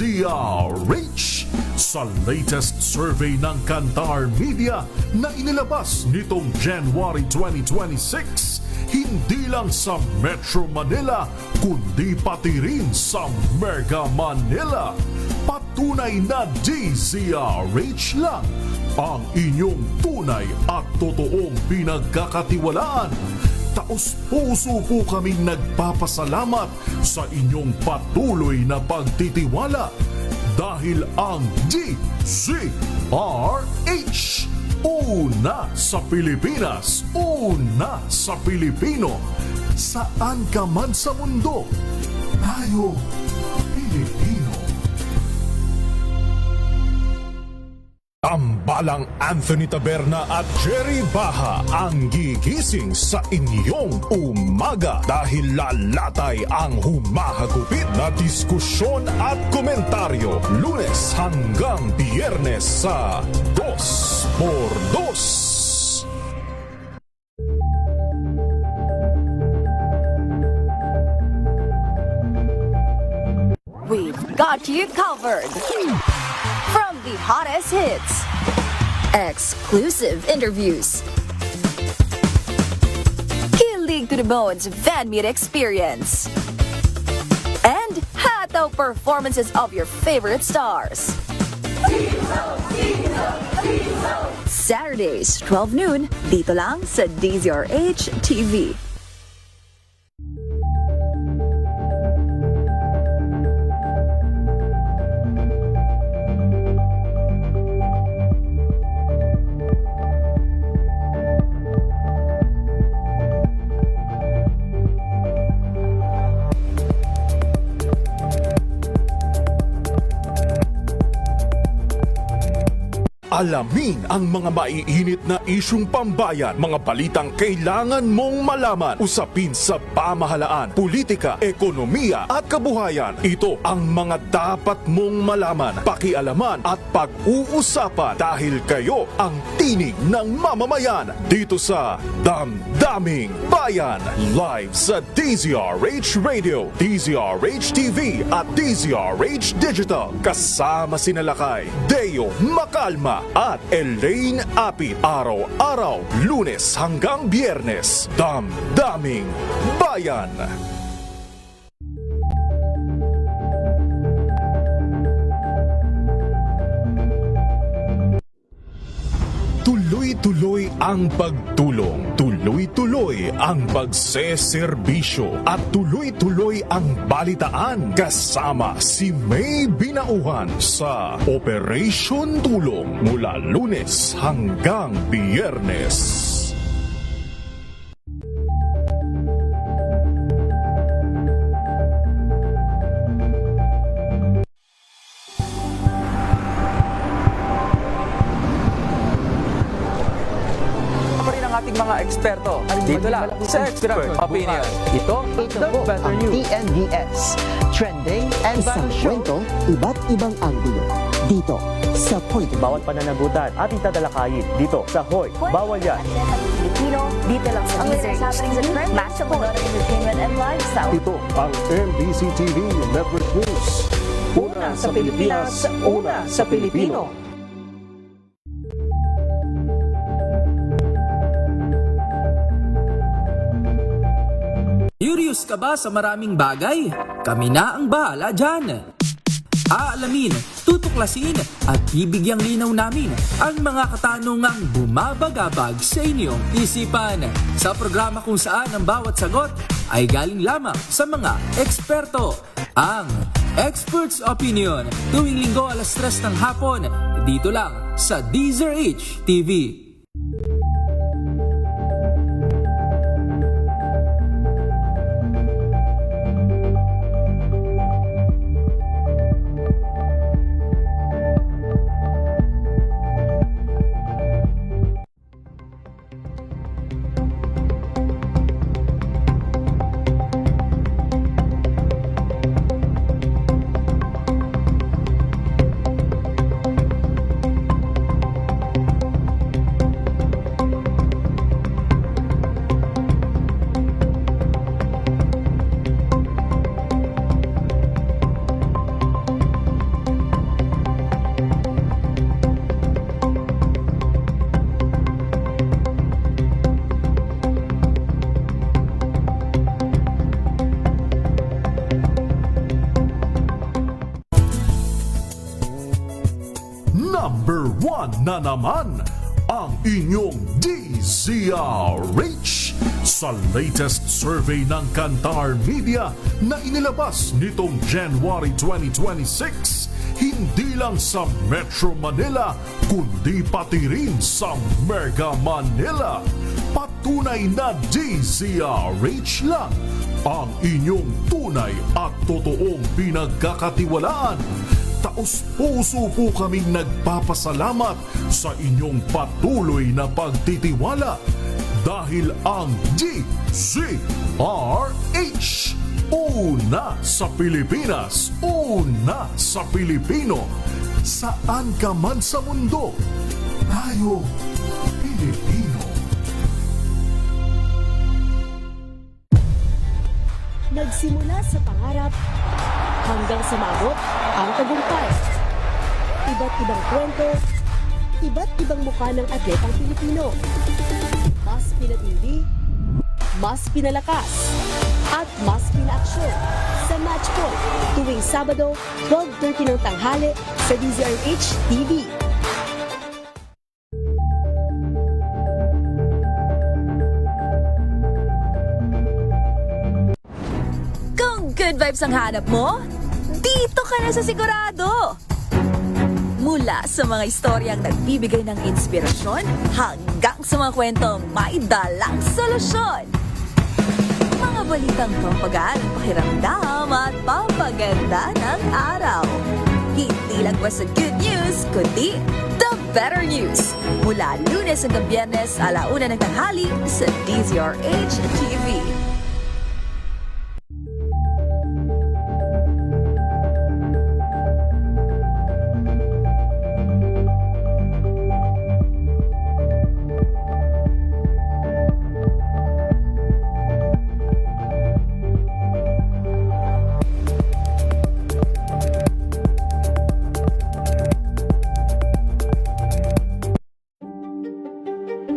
DZRH. Sa latest survey ng Kantar Media na inilabas nitong January 2026, hindi lang sa Metro Manila, kundi pati rin sa Mega Manila. Patunay na DZRH lang ang inyong tunay at totoong pinagkakatiwalaan. Taos-puso po kaming nagpapasalamat sa inyong patuloy na pagtitiwala dahil ang DZRH, una sa Pilipinas, una sa Pilipino. Saan ka man sa mundo, tayo Pilipino. Tambalang Anthony Taberna at Jerry Baha ang gigising sa inyong umaga dahil lalatay ang humahagupit na diskusyon at komentaryo Lunes hanggang Biyernes sa 2x2. We've got you covered. From the hottest hits, exclusive interviews, kilig to the bones fan meet experience, and hataw performances of your favorite stars. Saturdays, 12 noon, dito lang sa DZRH TV. Alamin ang mga maiinit na isyung pambayan, mga balitang kailangan mong malaman, usapin sa pamahalaan, politika, ekonomiya at kabuhayan. Ito ang mga dapat mong malaman, pakialaman at pag-uusapan dahil kayo ang tinig ng mamamayan dito sa Damdaming Bayan. Live sa DZRH Radio, DZRH TV at DZRH Digital. Kasama sina Lakay, Deo Makalma at Elaine Apit. Araw-araw, Lunes hanggang Biyernes. Damdaming Bayan. Tuloy-tuloy ang pagtulong, tuloy-tuloy ang pagseserbisyo at tuloy-tuloy ang balitaan kasama si May Binauhan sa Operation Tulong mula Lunes hanggang Biyernes. Ating mga eksperto dito lang sa Expert Opinion. Ito Ito po Better ang News. TNDS, trending and Isang battle show. kwento, iba't ibang anggulo. Dito sa Point of View. Bawat pananagutan ating tatalakayin dito sa Hoy. Bawal yan. Filipino, dito lang sa DZRH TV, match of entertainment and lifestyle. Ito ang MBC TV Network News. Una sa Pilipinas, una sa Pilipino. Curious ka ba sa maraming bagay? Kami na ang bahala dyan. Aalamin, tutuklasin at bibigyang linaw namin ang mga katanungang bumabagabag sa inyong isipan. Sa programa kung saan ang bawat sagot ay galing lamang sa mga eksperto. Ang Expert's Opinion, tuwing linggo alas 3 ng hapon, dito lang sa DZRH TV. #1 na naman ang inyong DZRH sa latest survey ng Kantar Media na inilabas nitong January 2026. Hindi lang sa Metro Manila, kundi pati rin sa Mega Manila. Patunay na DZRH lang ang inyong tunay at totoong pinagkakatiwalaan. Taos-puso po kaming nagpapasalamat sa inyong patuloy na pagtitiwala dahil ang DZRH, una sa Pilipinas, una sa Pilipino. Saan ka man sa mundo, tayo Pilipino. Nagsimula sa pangarap hanggang sa maabot ang tagumpay. Iba't ibang kwento, iba't ibang mukha ng atletang Pilipino. Mas pinatindi, mas pinalakas, at mas pinaaksyon sa Match Point tuwing Sabado, 12:30 ng tanghali sa DZRH TV. Kung good vibes ang hanap mo, dito ka na sa sigurado! Mula sa mga istoryang nagbibigay ng inspirasyon hanggang sa mga kwentong may dalang solusyon. Mga balitang pampagaan ang pakiramdam at papaganda ng araw. Hindi lang ba sa good news, kundi the better news. Mula Lunes hanggang Biyernes, 1:00 ng tanghali sa DZRH TV.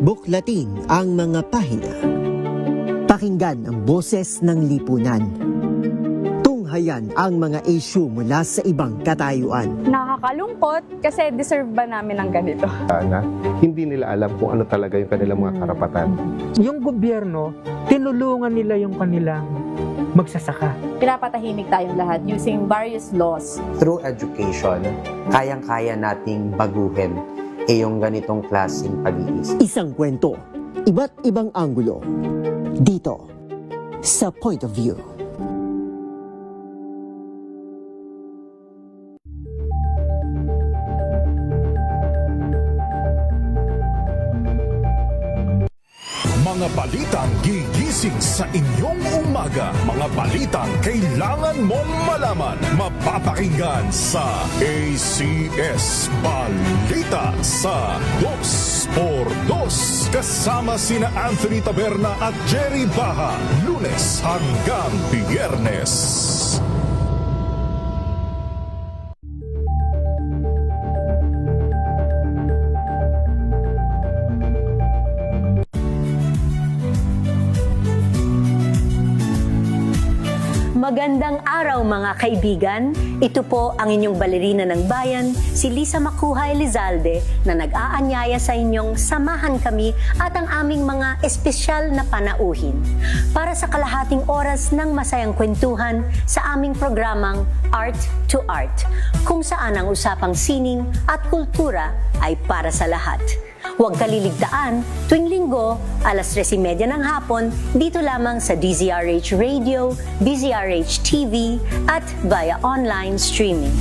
Buklatin ang mga pahina. Pakinggan ang boses ng lipunan. Tunghayan ang mga issue mula sa ibang katayuan. Nakakalungkot kasi deserve ba namin ng ganito? Na hindi nila alam kung ano talaga yung kanilang mga karapatan. Yung gobyerno, tinulungan nila yung kanilang magsasaka. Pinapatahimik tayong lahat using various laws. Through education, kayang-kaya nating baguhin yung ganitong klaseng pag-iisip. Isang kwento, iba't ibang anggulo. Dito, sa Point of View. Mga balitang gigising sa inyong umaga. Mga balitang kailangan mong malaman. Mapapakinggan sa ACS Balita sa 2x2. Kasama sina Anthony Taberna at Jerry Baha. Lunes hanggang Biyernes. Magandang araw mga kaibigan. Ito po ang inyong balerina ng bayan, si Lisa Makuha Elizalde, na nag-aanyaya sa inyong samahan kami at ang aming mga espesyal na panauhin para sa kalahating oras ng masayang kwentuhan sa aming programang Art to Art, kung saan ang usapang sining at kultura ay para sa lahat. Huwag kaliligtaan, tuwing linggo, 3:30 ng hapon, dito lamang sa DZRH Radio, DZRH TV, at via online streaming.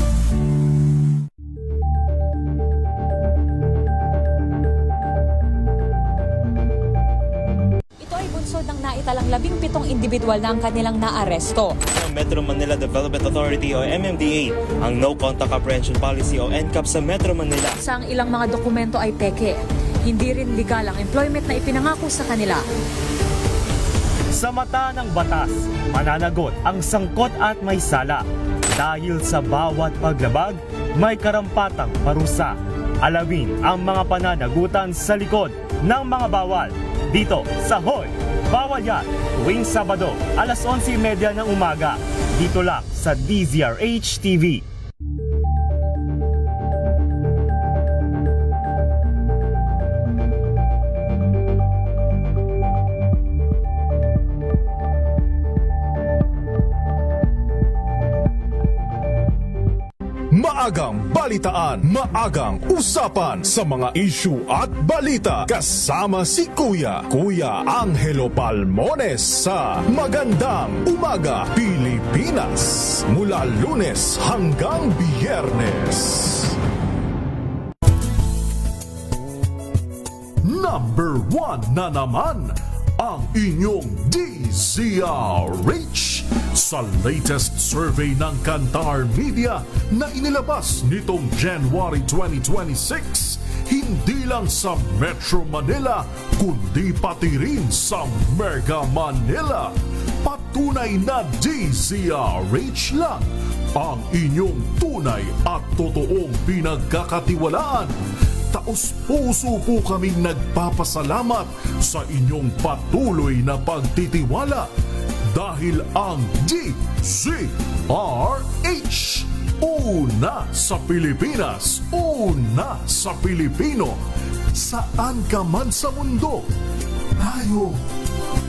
Ito ay bunsod ng naitalang 17 individual na ang kanilang naaresto. Metro Manila Development Authority o MMDA ang No Contact Apprehension Policy o NCAP sa Metro Manila. Sa ang ilang mga dokumento ay peke. Hindi rin legal ang employment na ipinangako sa kanila. Sa mata ng batas, mananagot ang sangkot at may sala. Dahil sa bawat paglabag, may karampatang parusa. Alamin ang mga pananagutan sa likod ng mga bawal. Dito sa Hoy! Bawal Yan! Tuwing Sabado, 11:30 ng umaga. Dito lang sa DZRH TV. Maagang balitaan, maagang usapan sa mga issue at balita. Kasama si Kuya Angelo Palmones sa Magandang Umaga Pilipinas. Mula Lunes hanggang Biyernes. Number 1 na naman ang inyong DZRH sa latest survey ng Kantar Media na inilabas nitong January 2026. Hindi lang sa Metro Manila, kundi pati rin sa Mega Manila. Patunay na DZRH lang ang inyong tunay at totoong pinagkakatiwalaan. Taos-puso po kaming nagpapasalamat sa inyong patuloy na pagtitiwala dahil ang DZRH, una sa Pilipinas, una sa Pilipino. Saan ka man sa mundo, tayo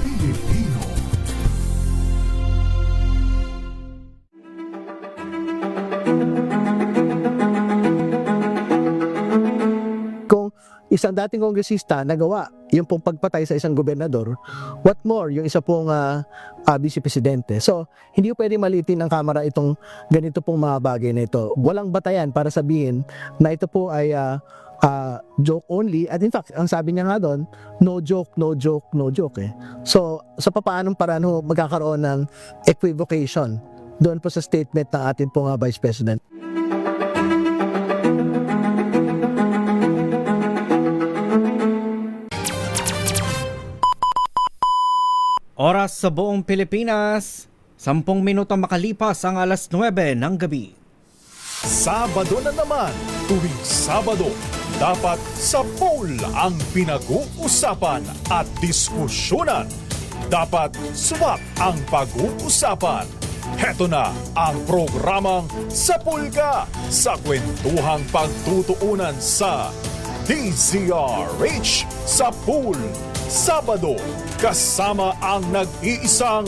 Pilipino. Isang dating kongresista nagawa yung pong pagpatay sa isang gobernador, what more yung isa pong vice presidente. So, hindi po pwede malitin ng Kamara itong ganito pong mga bagay na ito. Walang batayan para sabihin na ito po ay joke only. At in fact, ang sabi niya nga doon, no joke, no joke, no joke. So, sa papaanong paraan magkakaroon ng equivocation doon po sa statement ng atin pong Vice President. Oras sa buong Pilipinas, 10 minuto makalipas ang alas 9 ng gabi. Sabado na naman, tuwing Sabado, dapat sa poll ang pinag-uusapan at diskusyonan. Dapat swak ang pag-uusapan. Heto na ang programang Sapul Ka sa kwentuhang pagtutuunan sa DZRH Sapul Sabado, kasama ang nag-iisang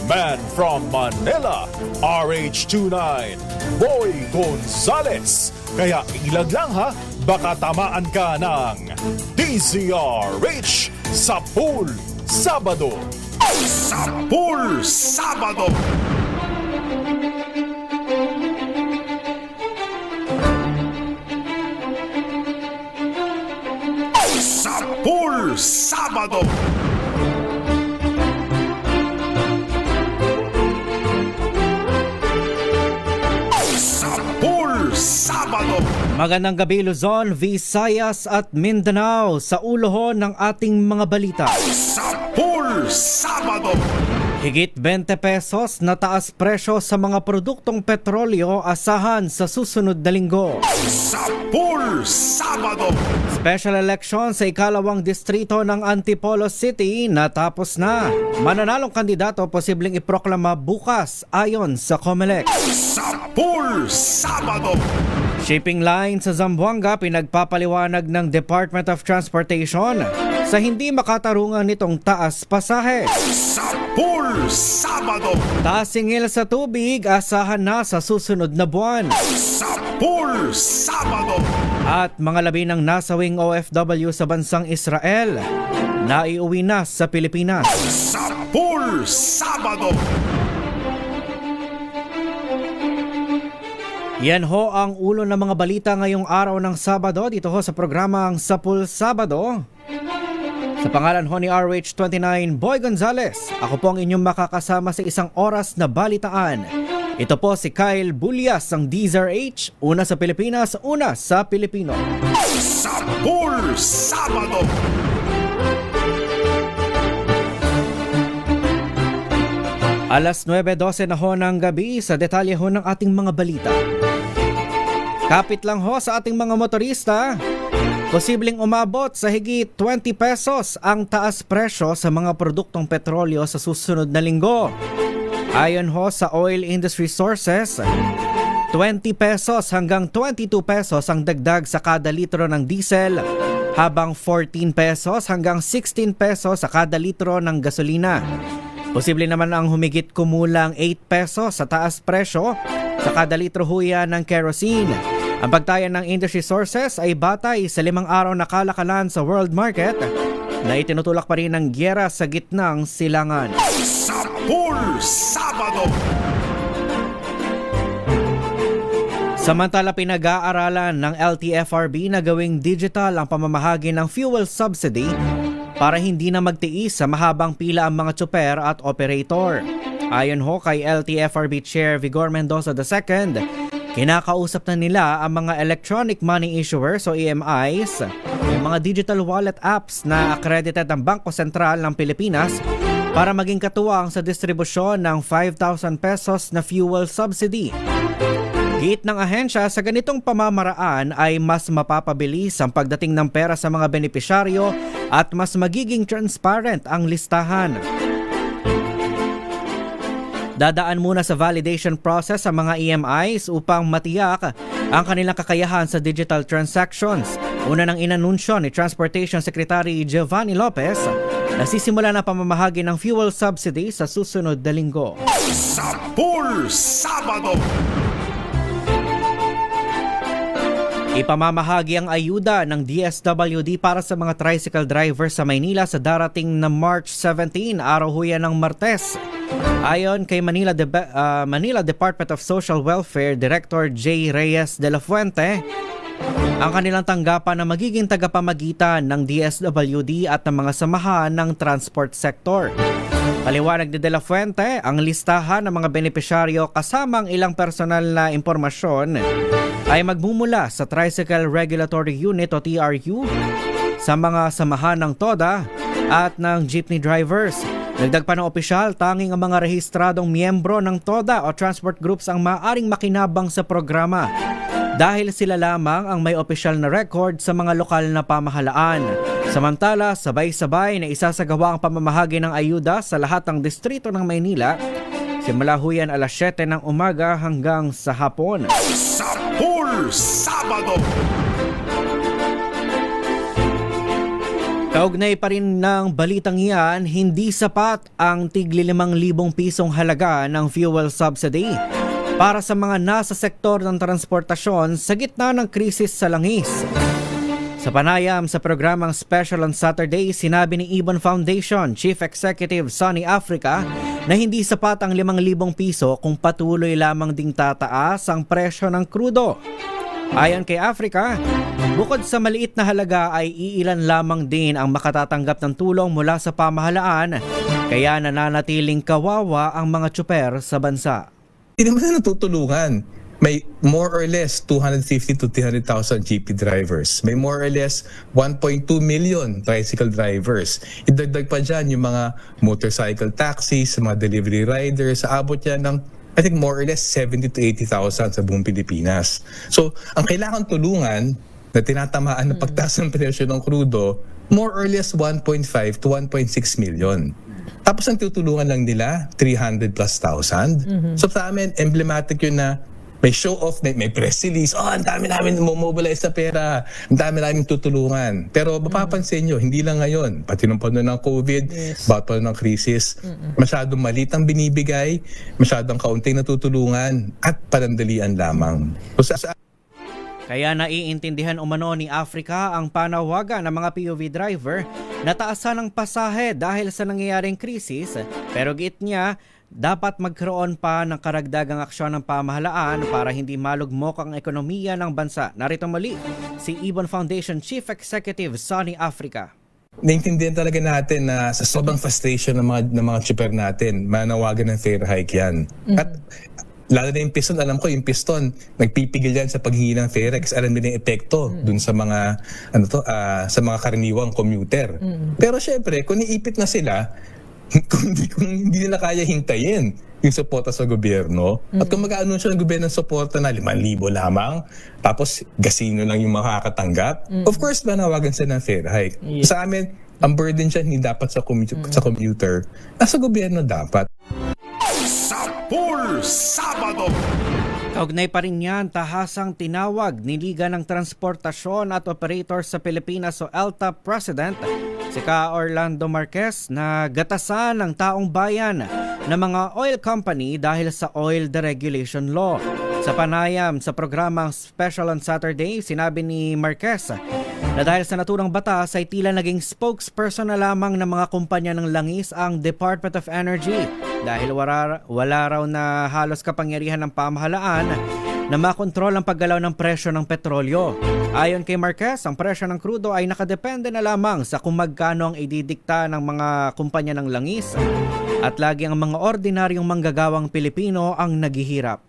man from Manila, RH29, Boy Gonzales. Kaya ilag lang ha, baka tamaan ka ng DZRH Sapul Sabado. Sapul Sabado! Sapul Sabado! Sapul Sabado! Magandang gabi Luzon, Visayas at Mindanao sa ulo ng ating mga balita. Sapul Sabado! Higit 20 pesos na taas presyo sa mga produktong petrolyo asahan sa susunod na linggo. Sapul Sabado! Special election sa ikalawang distrito ng Antipolo City natapos na. Mananalong kandidato posibleng iproklama bukas ayon sa COMELEC. Sapul Sabado! Shipping line sa Zamboanga pinagpapaliwanag ng Department of Transportation sa hindi makatarungan nitong taas pasahe. Sapul Sabado! Taas singil sa tubig asahan na sa susunod na buwan. Sapul Sabado! At mga labi ng nasawing OFW sa bansang Israel naiuwi na sa Pilipinas. Sapul Sabado! Yan ho ang ulo ng mga balita ngayong araw ng Sabado dito ho sa programang Sapul Sabado. Sa pangalan ho ni RH29 Boy Gonzales, ako po ang inyong makakasama sa isang oras na balitaan. Ito po si Kyle Bulyas ng DZRH, una sa Pilipinas, una sa Pilipino. Sapul Sabado! Alas 9:12 na ho ng gabi sa detalye ho ng ating mga balita. Kapit lang ho sa ating mga motorista, posibleng umabot sa higit 20 pesos ang taas presyo sa mga produktong petrolyo sa susunod na linggo. Ayon ho sa oil industry sources, 20 pesos hanggang 22 pesos ang dagdag sa kada litro ng diesel, habang 14 pesos hanggang 16 pesos sa kada litro ng gasolina. Posible naman ang humigit kumulang 8 pesos sa taas presyo sa kada litro huya ng kerosene. Ang pagtayan ng industry sources ay batay sa 5 araw na kalakalan sa world market na itinutulak pa rin ng gyera sa gitnang silangan. Sapul Sabado! Samantala, pinag-aaralan ng LTFRB na gawing digital ang pamamahagi ng fuel subsidy para hindi na magtiis sa mahabang pila ang mga tsuper at operator. Ayon ho kay LTFRB Chair Vigor Mendoza II, kinakausap na nila ang mga electronic money issuers o EMIs, yung mga digital wallet apps na accredited ng Bangko Sentral ng Pilipinas para maging katuwang sa distribusyon ng 5,000 pesos na fuel subsidy. Giit ng ahensya, sa ganitong pamamaraan ay mas mapapabilis ang pagdating ng pera sa mga benepisyaryo at mas magiging transparent ang listahan. Dadaan muna sa validation process ang mga EMIs upang matiyak ang kanilang kakayahan sa digital transactions. Una nang inanunsyo ni Transportation Secretary Giovanni Lopez na sisimula na pamamahagi ng fuel subsidy sa susunod na linggo. Sapul Sabado! Ipamamahagi ang ayuda ng DSWD para sa mga tricycle driver sa Maynila sa darating na March 17, araw ho yan ng Martes. Ayon kay Manila Department of Social Welfare Director J. Reyes de la Fuente, ang kanilang tanggapan na magiging tagapamagitan ng DSWD at ng mga samahan ng transport sector. Paliwanag ni De La Fuente, ang listahan ng mga benepisyaryo kasamang ilang personal na impormasyon ay magmumula sa Tricycle Regulatory Unit o TRU, sa mga samahan ng TODA at ng jeepney drivers. Dagdag pa ng opisyal, tanging ang mga rehistradong miyembro ng TODA o transport groups ang maaaring makinabang sa programa dahil sila lamang ang may opisyal na record sa mga lokal na pamahalaan. Samantala, sabay-sabay na isasagawa ang pamamahagi ng ayuda sa lahat ng distrito ng Maynila simula ho yan alas 7 ng umaga hanggang sa hapon. Sapul Sabado! Kaugnay pa rin ng balitang yan, hindi sapat ang tigli 5,000 pisong halaga ng fuel subsidy para sa mga nasa sektor ng transportasyon sa gitna ng krisis sa langis. Sa panayam sa programang Special on Saturday, sinabi ni Ibon Foundation Chief Executive Sonny Africa na hindi sapat ang 5,000 piso kung patuloy lamang ding tataas ang presyo ng krudo. Ayon kay Africa, bukod sa maliit na halaga ay iilan lamang din ang makatatanggap ng tulong mula sa pamahalaan, kaya nananatiling kawawa ang mga tsuper sa bansa. Hindi naman na natutulungan. May more or less 250 to 300,000 jeepney drivers. May more or less 1.2 million tricycle drivers. Idagdag pa dyan yung mga motorcycle taxis, mga delivery riders. Aabot yan ng, I think, more or less 70 to 80,000 sa buong Pilipinas. So, ang kailangan tulungan na tinatamaan ng pagtaas ng presyo ng krudo, more or less 1.5 to 1.6 million. Tapos ang tutulungan lang nila, 300 plus thousand. So sa amin, emblematic yun na may show off, may press release, ang dami namin mobilize sa pera, ang dami namin tutulungan. Pero mapapansin nyo, hindi lang ngayon, pati nung panahon ng COVID, bawat panahon ng krisis, masyadong maliit ang binibigay, masyadong kaunting natutulungan, at panandalian lamang. So, Kaya naiintindihan umano ni Africa ang panawagan ng mga POV driver na taasan ng pasahe dahil sa nangyayaring krisis, pero giit niya, dapat magkaroon pa ng karagdagang aksyon ng pamahalaan para hindi malugmok ang ekonomiya ng bansa. Narito muli si Ibon Foundation Chief Executive Sonny Africa. Naintindihan talaga natin na sa sobrang frustration ng mga tsuper natin, manawagan ng fair hike yan. At lalo na yung piston, alam ko yung piston, nagpipigil yan sa paghingi ng fair hike kasi alam nila yung epekto dun sa mga, sa mga karaniwang commuter. Pero syempre, kung iipit na sila, kung hindi nila kaya hintayin yung suporta sa gobyerno, at kung mag-aanunsyo ng gobyerno ng suporta na 5,000 lamang, tapos gasino lang yung makakatanggap, of course manawagan sila ng fair hike. Sa amin, ang burden siya hindi dapat sa commuter, nasa gobyerno dapat. Sapul Sabado! Kaugnay pa rin yan, tahasang tinawag ni Liga ng Transportasyon at Operators sa Pilipinas o ELTA President si Ka Orlando Marquez na gatasan ng taong bayan ng mga oil company dahil sa oil deregulation law. Sa panayam sa programang Special on Saturday, sinabi ni Marquez na dahil sa naturang batas ay tila naging spokesperson na lamang ng mga kumpanya ng langis ang Department of Energy dahil wala raw na halos kapangyarihan ng pamahalaan na makontrol ang paggalaw ng presyo ng petrolyo. Ayon kay Marquez, ang presyo ng krudo ay nakadepende na lamang sa kung magkano ang ididikta ng mga kumpanya ng langis at lagi ang mga ordinaryong manggagawang Pilipino ang naghihirap.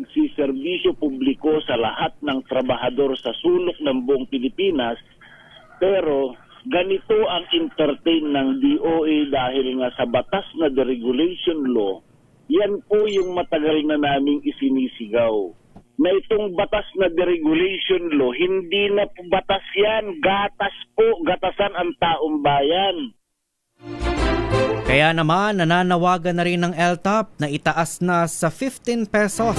Si serbisyo publiko sa lahat ng trabahador sa sulok ng buong Pilipinas, pero ganito ang entertain ng DOE dahil nga sa batas na deregulation law, yan po yung matagal na naming isinisigaw. Na itong batas na deregulation law, hindi na po batas yan, gatas po, gatasan ang taong bayan. Kaya naman nananawagan na rin ng LTOP na itaas na sa 15 pesos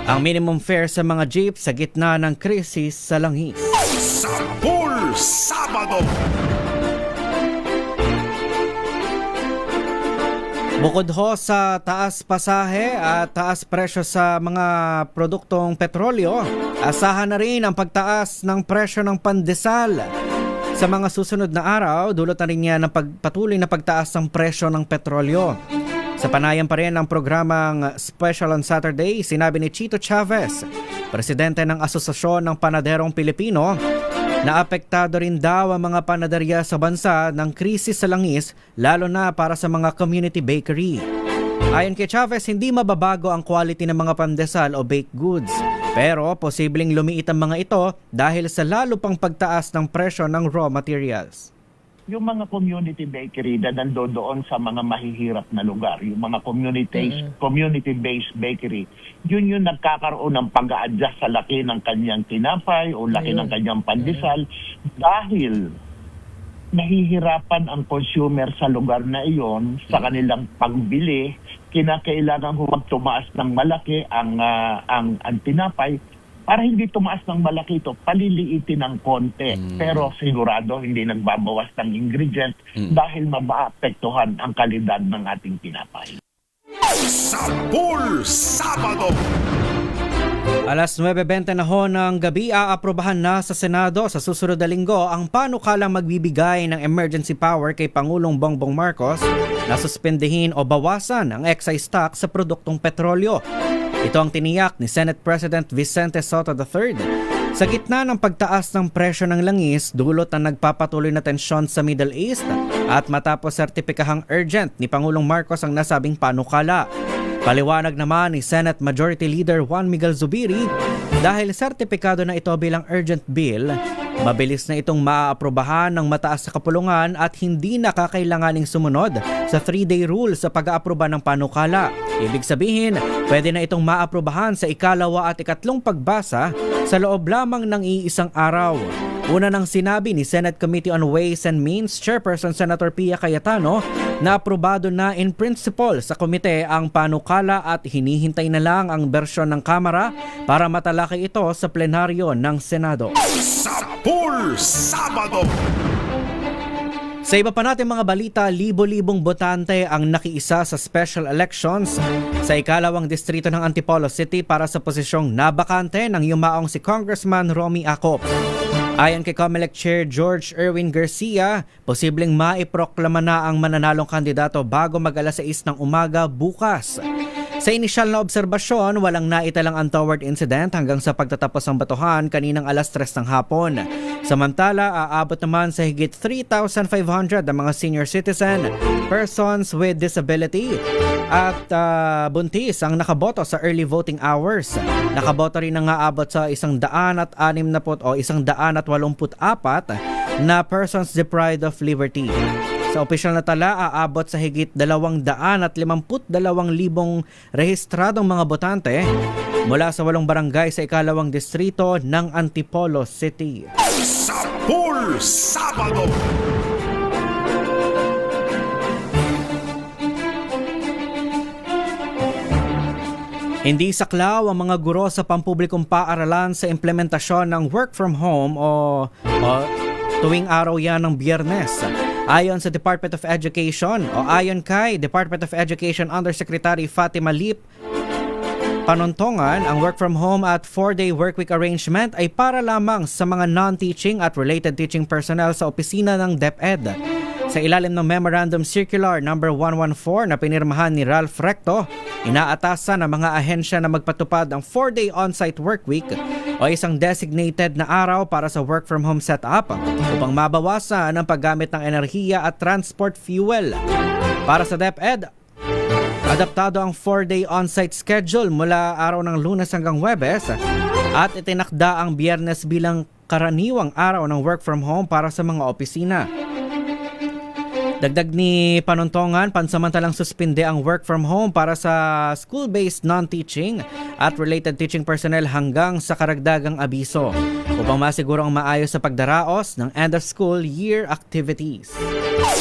ang minimum fare sa mga jeep sa gitna ng krisis sa langis. Sapul Sabado! Bukod ho sa taas pasahe at taas presyo sa mga produktong petrolyo, asahan na rin ang pagtaas ng presyo ng pandesal. Sa mga susunod na araw, dulot na rin niya ng patuloy na pagtaas ng presyo ng petrolyo. Sa panayam pa rin ng programang Special on Saturday, sinabi ni Chito Chavez, presidente ng Asosasyon ng Panaderong Pilipino, na apektado rin daw ang mga panaderya sa bansa ng krisis sa langis, lalo na para sa mga community bakery. Ayon kay Chavez, hindi mababago ang quality ng mga pandesal o baked goods. Pero posibleng lumiit ang mga ito dahil sa lalo pang pagtaas ng presyo ng raw materials. Yung mga community bakery na nandoon sa mga mahihirap na lugar, yung mga community-based bakery, yun yung nagkakaroon ng pag-a-adjust sa laki ng kanyang tinapay o laki ng kanyang pandesal dahil nahihirapan ang consumer sa lugar na iyon sa kanilang pagbili. Kinakailangan huwag tumaas ng malaki ang tinapay. Para hindi tumaas ng malaki ito, paliliitin ng konti. Pero sigurado hindi nagbabawas ng ingredient dahil mabaapektuhan ang kalidad ng ating tinapay. Sapul Sabado! Alas 9:20 na ho ng gabi, aaprobahan na sa Senado sa susunod na linggo ang panukalang magbibigay ng emergency power kay Pangulong Bongbong Marcos na suspendihin o bawasan ang excise tax sa produktong petrolyo. Ito ang tiniyak ni Senate President Vicente Sotto III. Sa gitna ng pagtaas ng presyo ng langis, dulot ng nagpapatuloy na tensyon sa Middle East at matapos sertipikahang urgent ni Pangulong Marcos ang nasabing panukala. Paliwanag naman ni Senate Majority Leader Juan Miguel Zubiri, dahil sertipikado na ito bilang urgent bill, mabilis na itong maaaprobahan ng mataas sa kapulungan at hindi nakakailanganing sumunod sa 3-day rule sa pag-aaproba ng panukala. Ibig sabihin, pwede na itong maaaprobahan sa ikalawa at ikatlong pagbasa sa loob lamang ng iisang araw. Una nang sinabi ni Senate Committee on Ways and Means Chairperson Senator Pia Cayetano na aprobado na in principle sa komite ang panukala at hinihintay na lang ang bersyon ng Kamara para matalakay ito sa plenaryo ng Senado. Sapul Sabado! Sa iba pa natin mga balita, libo-libong botante ang nakiisa sa special elections sa ikalawang distrito ng Antipolo City para sa posisyong nabakante ng yumaong si Congressman Romy Acop. Ayon kay COMELEC Chair George Erwin Garcia, posibleng maiproklama na ang mananalong kandidato bago mag-alas 6 ng umaga bukas. Sa inisyal na obserbasyon, walang naitalang untoward incident hanggang sa pagtatapos ng batuhan kaninang alas 3 ng hapon. Samantala, aabot naman sa higit 3,500 ang mga senior citizen, persons with disability at buntis ang nakaboto sa early voting hours. Nakaboto rin ang aabot sa 184 na persons deprived of liberty. Sa opisyal na tala, aabot sa higit 252,000 rehistradong mga botante mula sa 8 barangay sa ikalawang distrito ng Antipolo City. Sapul Sabado! Hindi saklaw ang mga guro sa pampublikong paaralan sa implementasyon ng work from home o tuwing araw yan ng Biyernes. Ayon sa Department of Education o ayon kay Department of Education Undersecretary Fatima Lip, panuntungan, ang work from home at 4-day workweek arrangement ay para lamang sa mga non-teaching at related teaching personnel sa opisina ng DepEd. Sa ilalim ng Memorandum Circular No. 114 na pinirmahan ni Ralph Recto, inaatasan ng mga ahensya na magpatupad ng 4-day on-site workweek o isang designated na araw para sa work from home setup upang mabawasan ang paggamit ng enerhiya at transport fuel. Para sa DepEd, adaptado ang 4-day on-site schedule mula araw ng Lunes hanggang Huwebes at itinakda ang Biyernes bilang karaniwang araw ng work from home para sa mga opisina. Dagdag ni Panuntongan, pansamantalang suspinde ang work from home para sa school-based non-teaching at related teaching personnel hanggang sa karagdagang abiso upang masiguro ang maayos sa pagdaraos ng end-of-school year activities.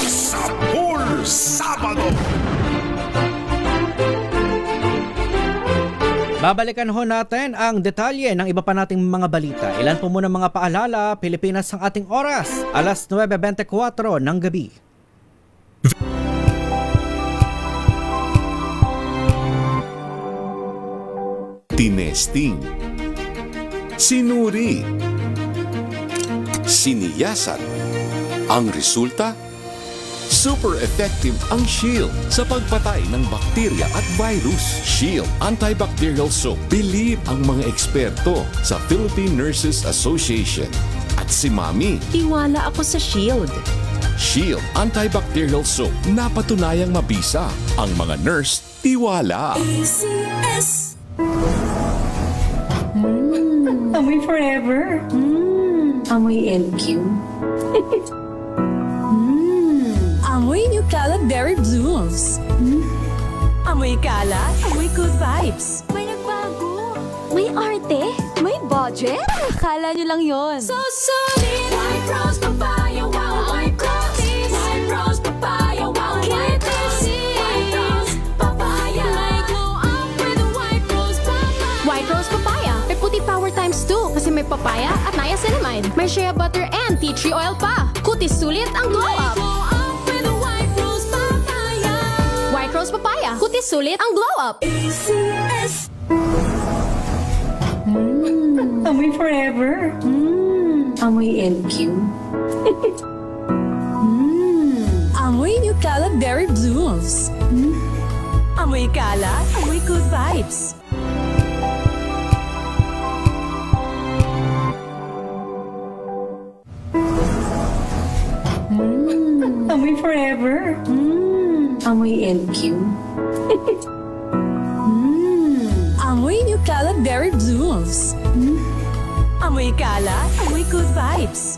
Sabor Sabado! Babalikan ho natin ang detalye ng iba pa nating mga balita. Ilan po muna mga paalala, Pilipinas ang ating oras, alas 9:24 ng gabi. Tinesting, sinuri, siniyasan. Ang resulta? Super effective ang Shield sa pagpatay ng bakterya at virus. Shield Antibacterial Soap. Believe ang mga eksperto sa Philippine Nurses Association. At si Mami. Tiwala ako sa Shield. Shield Antibacterial Soap. Napatunayang mabisa. Ang mga nurse, tiwala. ACS. Amoy forever. Amoy LQ. Amoy New Caleb Berry Blooms. Amoy kalat, amoy good vibes. May nagbago. May arte. May budget. Akala nyo lang yon. So solid. White Rose Papaya, wow, White Rose. White Rose Papaya, wow, White Rose. White Rose Papaya. May glow up with a White Rose Papaya. White Rose Papaya. May puti power times 2 kasi may papaya at niacinamide. May shea butter and tea tree oil pa. Kutis sulit ang glow up. White Rose Papaya. Kutis sulit ang glow up. ACS. Amoy forever. Amoy LQ. Amoy New Caleb Berry Blooms. Amoy kalat, amoy good vibes. Amoy forever. Amoy LQ. Amoy New Caleb Berry Blooms. Amoy kalat, amoy good vibes.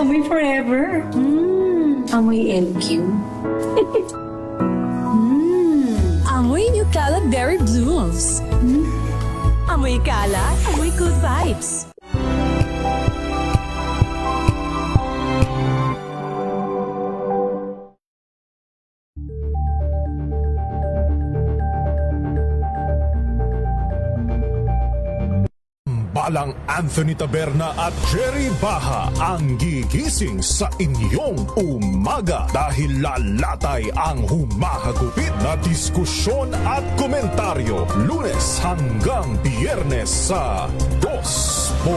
Amoy forever. Amoy LQ. Amoy New Caleb Berry Blooms. Amoy kalat, amoy good vibes. Balang Anthony Taberna at Jerry Baha ang gigising sa inyong umaga dahil lalatay ang humahagupit na diskusyon at komentaryo Lunes hanggang Biyernes sa 2x2.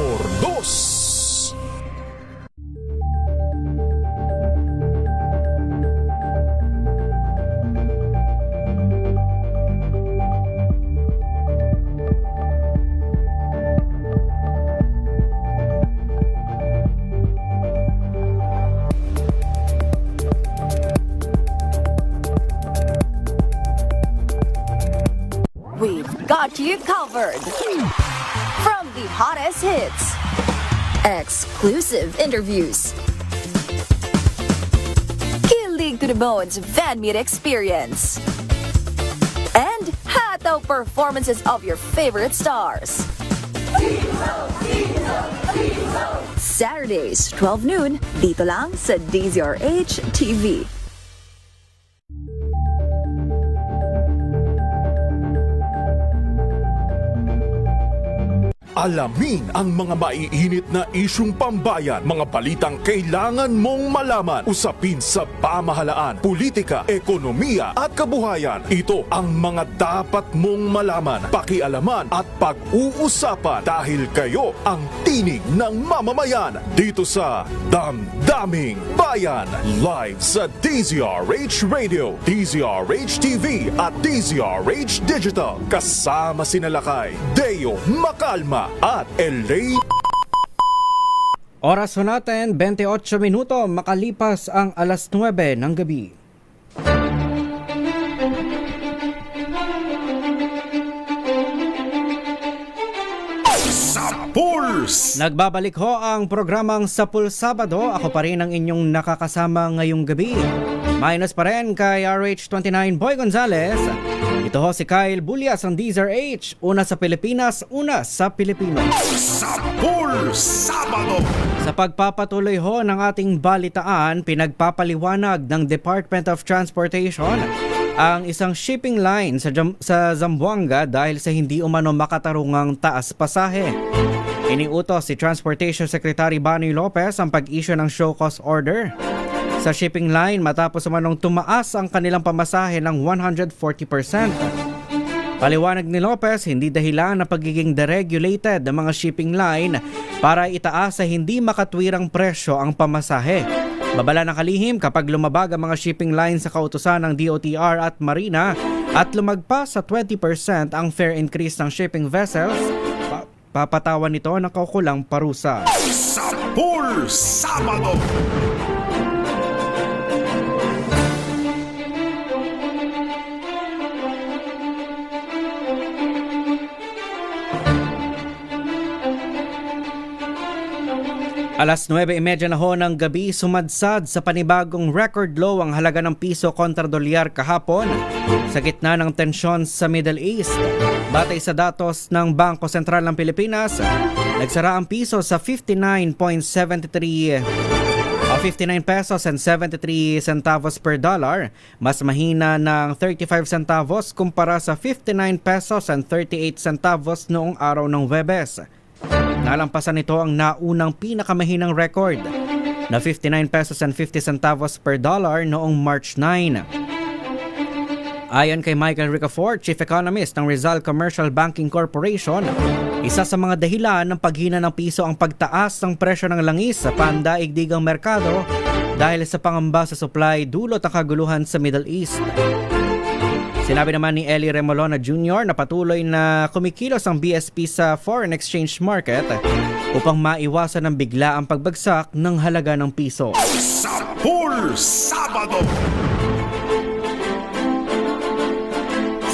Got you covered. From the hottest hits, exclusive interviews, kilig to the bones fan meet experience, and hataw performances of your favorite stars. Saturdays, 12 noon, dito lang sa DZRH TV. Alamin ang mga maiinit na isyung pambayan, mga balitang kailangan mong malaman, usapin sa pamahalaan, politika, ekonomiya at kabuhayan. Ito ang mga dapat mong malaman, pakialaman at pag-uusapan dahil kayo ang tinig ng mamamayan dito sa Damdaming Bayan. Live sa DZRH Radio, DZRH TV at DZRH Digital. Kasama sina Lakay, Deo Macalma at Elaine. Oras ho natin, 28 minuto makalipas ang alas 9 ng gabi. Pulse! Nagbabalik ho ang programang Sapul Sabado. Ako pa rin ang inyong nakakasama ngayong gabi. Minus pa rin kay RH29 Boy Gonzales. Ito ho si Kyle Bulias ang DZRH. Una sa Pilipinas, una sa Pilipino. Sapul Sabado! Sa pagpapatuloy ho ng ating balitaan, pinagpapaliwanag ng Department of Transportation ang isang shipping line sa Zamboanga dahil sa hindi umano makatarungang taas pasahe. Iniutos si Transportation Secretary Banoy Lopez ang pag-issue ng show cause order sa shipping line matapos umanong tumaas ang kanilang pamasahe ng 140%. Paliwanag ni Lopez, hindi dahilan na pagiging deregulated ng mga shipping line para itaas sa hindi makatwirang presyo ang pamasahe. Babala ng kalihim kapag lumabag ang mga shipping line sa kautusan ng DOTR at Marina at lumagpas sa 20% ang fare increase ng shipping vessels, papatawan nito ng kaukulang parusa. Sapul Sabado! Alas 9:30 na ho ng gabi, sumadsad sa panibagong record low ang halaga ng piso kontra dolyar kahapon sa gitna ng tensyon sa Middle East. Batay sa datos ng Bangko Sentral ng Pilipinas, nagsara ang piso sa 59 pesos and 73 centavos per dollar, mas mahina ng 35 centavos kumpara sa 59 pesos and 38 centavos noong araw ng Huwebes. Nalampasan nito ang naunang pinakamahinang record na 59 pesos and 50 centavos per dollar noong March 9. Ayon kay Michael Ricafort, Chief Economist ng Rizal Commercial Banking Corporation, isa sa mga dahilan ng paghina ng piso ang pagtaas ng presyo ng langis sa pandaigdigang merkado dahil sa pangamba sa supply dulot ng kaguluhan sa Middle East. Sinabi naman ni Eli Remolona Jr. na patuloy na kumikilos ang BSP sa foreign exchange market upang maiwasan ng bigla ang pagbagsak ng halaga ng piso. Sapul Sabado!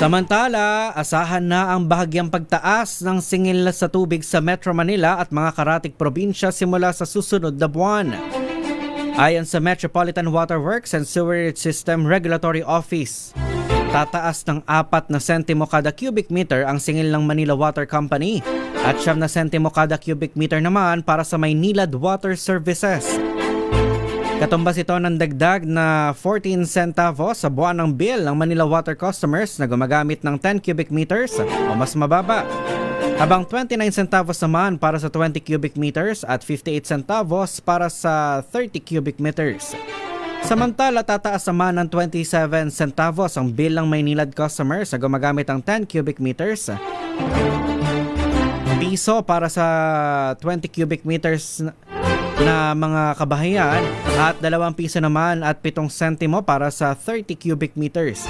Samantala, asahan na ang bahagyang pagtaas ng singil sa tubig sa Metro Manila at mga karatig probinsya simula sa susunod na buwan. Ayon sa Metropolitan Water Works and Sewerage System Regulatory Office, tataas ng 4 na sentimo kada cubic meter ang singil ng Manila Water Company at 9 na sentimo kada cubic meter naman para sa Maynilad Water Services. Katumbas ito ng dagdag na 14 centavos sa buwan ng bill ng Manila Water customers na gumagamit ng 10 cubic meters o mas mababa, habang 29 centavos naman para sa 20 cubic meters at 58 centavos para sa 30 cubic meters. Samantala, tataas naman ng 27 centavos ang bill ng Maynilad customers na gumagamit ng 10 cubic meters, piso para sa 20 cubic meters na mga kabahayan at 2 piso naman at 7 sentimo para sa 30 cubic meters.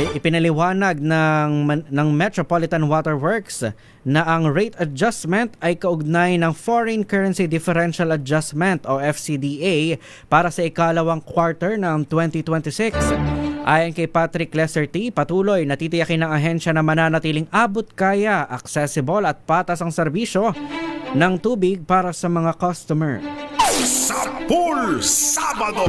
Ipinaliwanag ng Metropolitan Water Works na ang rate adjustment ay kaugnay ng Foreign Currency Differential Adjustment o FCDA para sa ikalawang quarter ng 2026. Ayon kay Patrick Leserty, patuloy na titiyakin ng ahensya na mananatiling abot kaya, accessible at patas ang serbisyo ng tubig para sa mga customer. Sapul Sabado!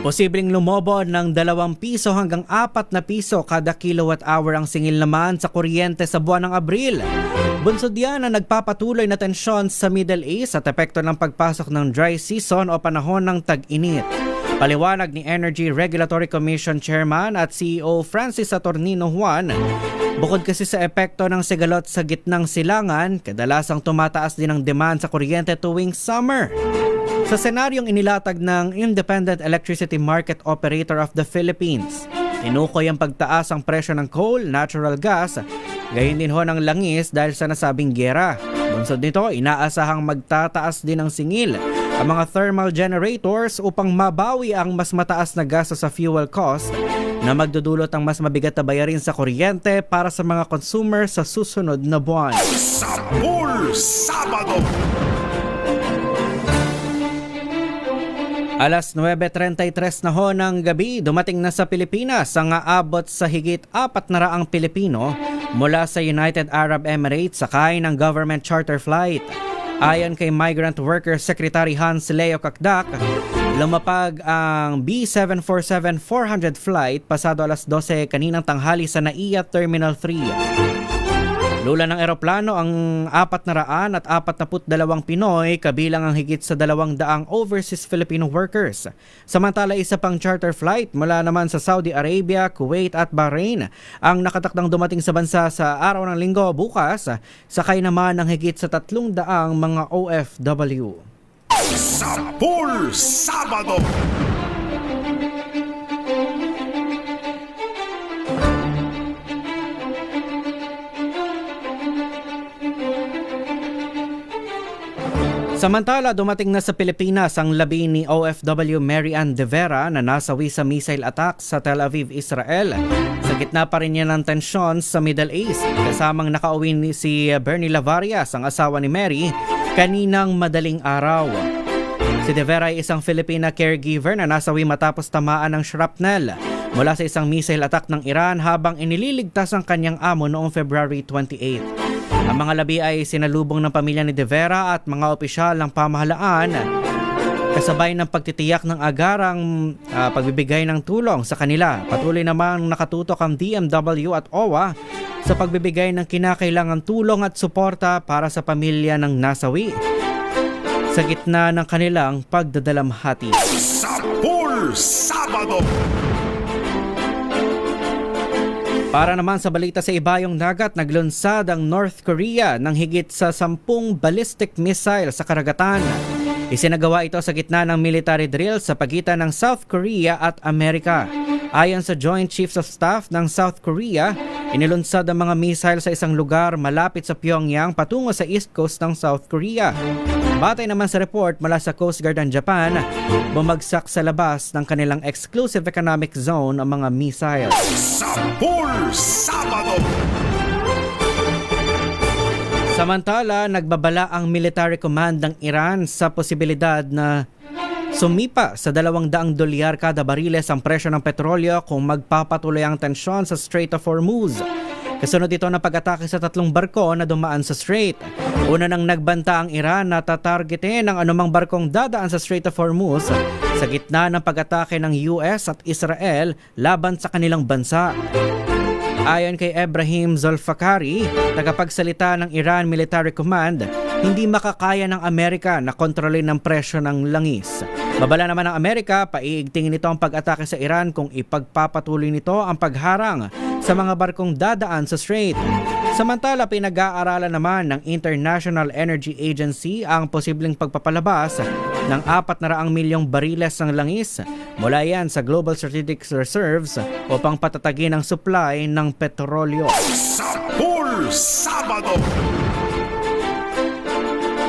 Posibleng lumobo ng 2 piso hanggang 4 na piso kada kilowatt hour ang singil naman sa kuryente sa buwan ng Abril. Bunsod yan na nagpapatuloy na tensyon sa Middle East at epekto ng pagpasok ng dry season o panahon ng tag-init. Paliwanag ni Energy Regulatory Commission Chairman at CEO Francis Saturnino Juan, bukod kasi sa epekto ng sigalot sa gitnang silangan, kadalasang tumataas din ang demand sa kuryente tuwing summer. Sa senaryong inilatag ng Independent Electricity Market Operator of the Philippines, tinukoy ang pagtaas ang presyo ng coal, natural gas, gayon din ho ng langis dahil sa nasabing giyera. Bunsod nito, inaasahang magtataas din ang singil ang mga thermal generators upang mabawi ang mas mataas na gasto sa fuel cost na magdudulot ang mas mabigat na bayarin sa kuryente para sa mga consumer sa susunod na buwan. Sapul Sabado! Alas 9:33 na ho ng gabi, dumating na sa Pilipinas ang aabot sa higit 400 Pilipino mula sa United Arab Emirates sakay ng government charter flight. Ayon kay Migrant Workers Secretary Hans Leo Kakdak, lumapag ang B747-400 flight pasado alas 12 kaninang tanghali sa NAIA Terminal 3. Lula ng eroplano ang 442 Pinoy, kabilang ang higit sa 200 overseas Filipino workers. Samantala, isa pang charter flight mula naman sa Saudi Arabia, Kuwait at Bahrain ang nakatakdang dumating sa bansa sa araw ng linggo bukas, sakay naman ng higit sa 300 mga OFW. Sapul Sabado! Samantala, dumating na sa Pilipinas ang labi ni OFW Mary Ann De Vera na nasawi sa missile attack sa Tel Aviv, Israel. Sa gitna pa rin niya ng tensyon sa Middle East, kasamang nakauwi si Bernie Lavarias, ang asawa ni Mary, kaninang madaling araw. Si De Vera ay isang Filipina caregiver na nasawi matapos tamaan ng shrapnel mula sa isang missile attack ng Iran habang inililigtas ang kanyang amo noong February 28. Ang mga labi ay sinalubong ng pamilya ni De Vera at mga opisyal ng pamahalaan kasabay ng pagtitiyak ng agarang pagbibigay ng tulong sa kanila. Patuloy namang nakatutok ang DMW at OWA sa pagbibigay ng kinakailangang tulong at suporta para sa pamilya ng nasawi sa gitna ng kanilang pagdadalamhati. Sapul Sabado! Para naman sa balita sa ibayong dagat, naglunsad ang North Korea ng higit sa 10 ballistic missile sa karagatan. Isinagawa ito sa gitna ng military drill sa pagitan ng South Korea at Amerika. Ayon sa Joint Chiefs of Staff ng South Korea, inilunsad ang mga missile sa isang lugar malapit sa Pyongyang patungo sa east coast ng South Korea. Batay naman sa report mula sa Coast Guard ng Japan, bumagsak sa labas ng kanilang exclusive economic zone ang mga missile. Sapul Sabado! Samantala, nagbabala ang military command ng Iran sa posibilidad na sumipa sa $200 kada bariles ang presyo ng petrolyo kung magpapatuloy ang tensyon sa Strait of Hormuz. Kasunod ito na pag-atake sa 3 barko na dumaan sa strait. Una nang nagbanta ang Iran na tatargetin ang anumang barkong dadaan sa Strait of Hormuz sa gitna ng pag-atake ng US at Israel laban sa kanilang bansa. Ayon kay Ebrahim Zolfakari, tagapagsalita ng Iran Military Command, hindi makakaya ng Amerika na kontrolin ang presyo ng langis. Babala naman ng Amerika, paiigtingin nito ang pag-atake sa Iran kung ipagpapatuloy nito ang pagharang sa mga barkong dadaan sa strait. Samantala, pinag-aaralan naman ng International Energy Agency ang posibleng pagpapalabas ng 400 milyong bariles ng langis mula yan sa Global Strategic Reserves upang patatagin ang supply ng petrolyo. Sapul Sabado!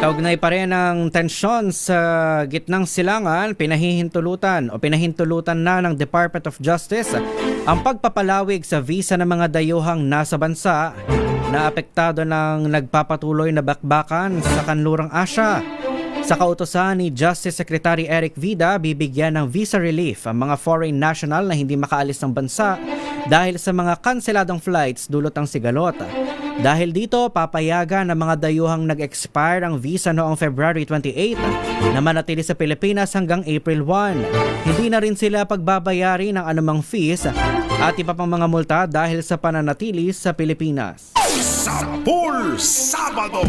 Kaugnay pa rin ang tensyon sa gitnang silangan, pinahintulutan na ng Department of Justice ang pagpapalawig sa visa ng mga dayuhang nasa bansa na apektado ng nagpapatuloy na bakbakan sa kanlurang Asya. Sa kautusan ni Justice Secretary Eric Vida, bibigyan ng visa relief ang mga foreign national na hindi makaalis ng bansa dahil sa mga kanseladong flights dulot ng sigalot. Dahil dito, papayagan ng mga dayuhang nag-expire ang visa noong February 28 na manatili sa Pilipinas hanggang April 1. Hindi na rin sila pagbabayari ng anumang fees at iba pang mga multa dahil sa pananatili sa Pilipinas. Sapul Sabado!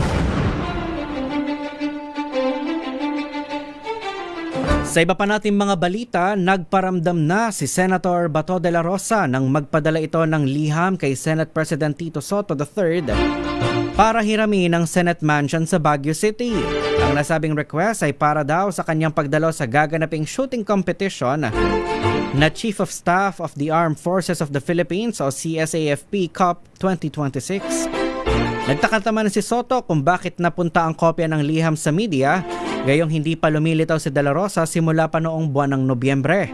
Sa iba pa nating mga balita, nagparamdam na si Senator Bato de la Rosa nang magpadala ito ng liham kay Senate President Tito Soto III para hiramin ang Senate Mansion sa Baguio City. Ang nasabing request ay para daw sa kanyang pagdalo sa gaganaping shooting competition na Chief of Staff of the Armed Forces of the Philippines o CSAFP Cup 2026. Nagtaka naman si Soto kung bakit napunta ang kopya ng liham sa media, gayong hindi pa lumilitaw si De La Rosa simula pa noong buwan ng Nobyembre.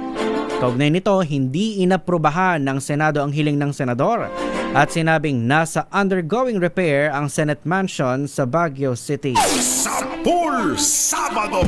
Kaugnay nito, hindi inaprubahan ng Senado ang hiling ng senador at sinabing nasa undergoing repair ang Senate Mansion sa Baguio City. Sapul Sabado!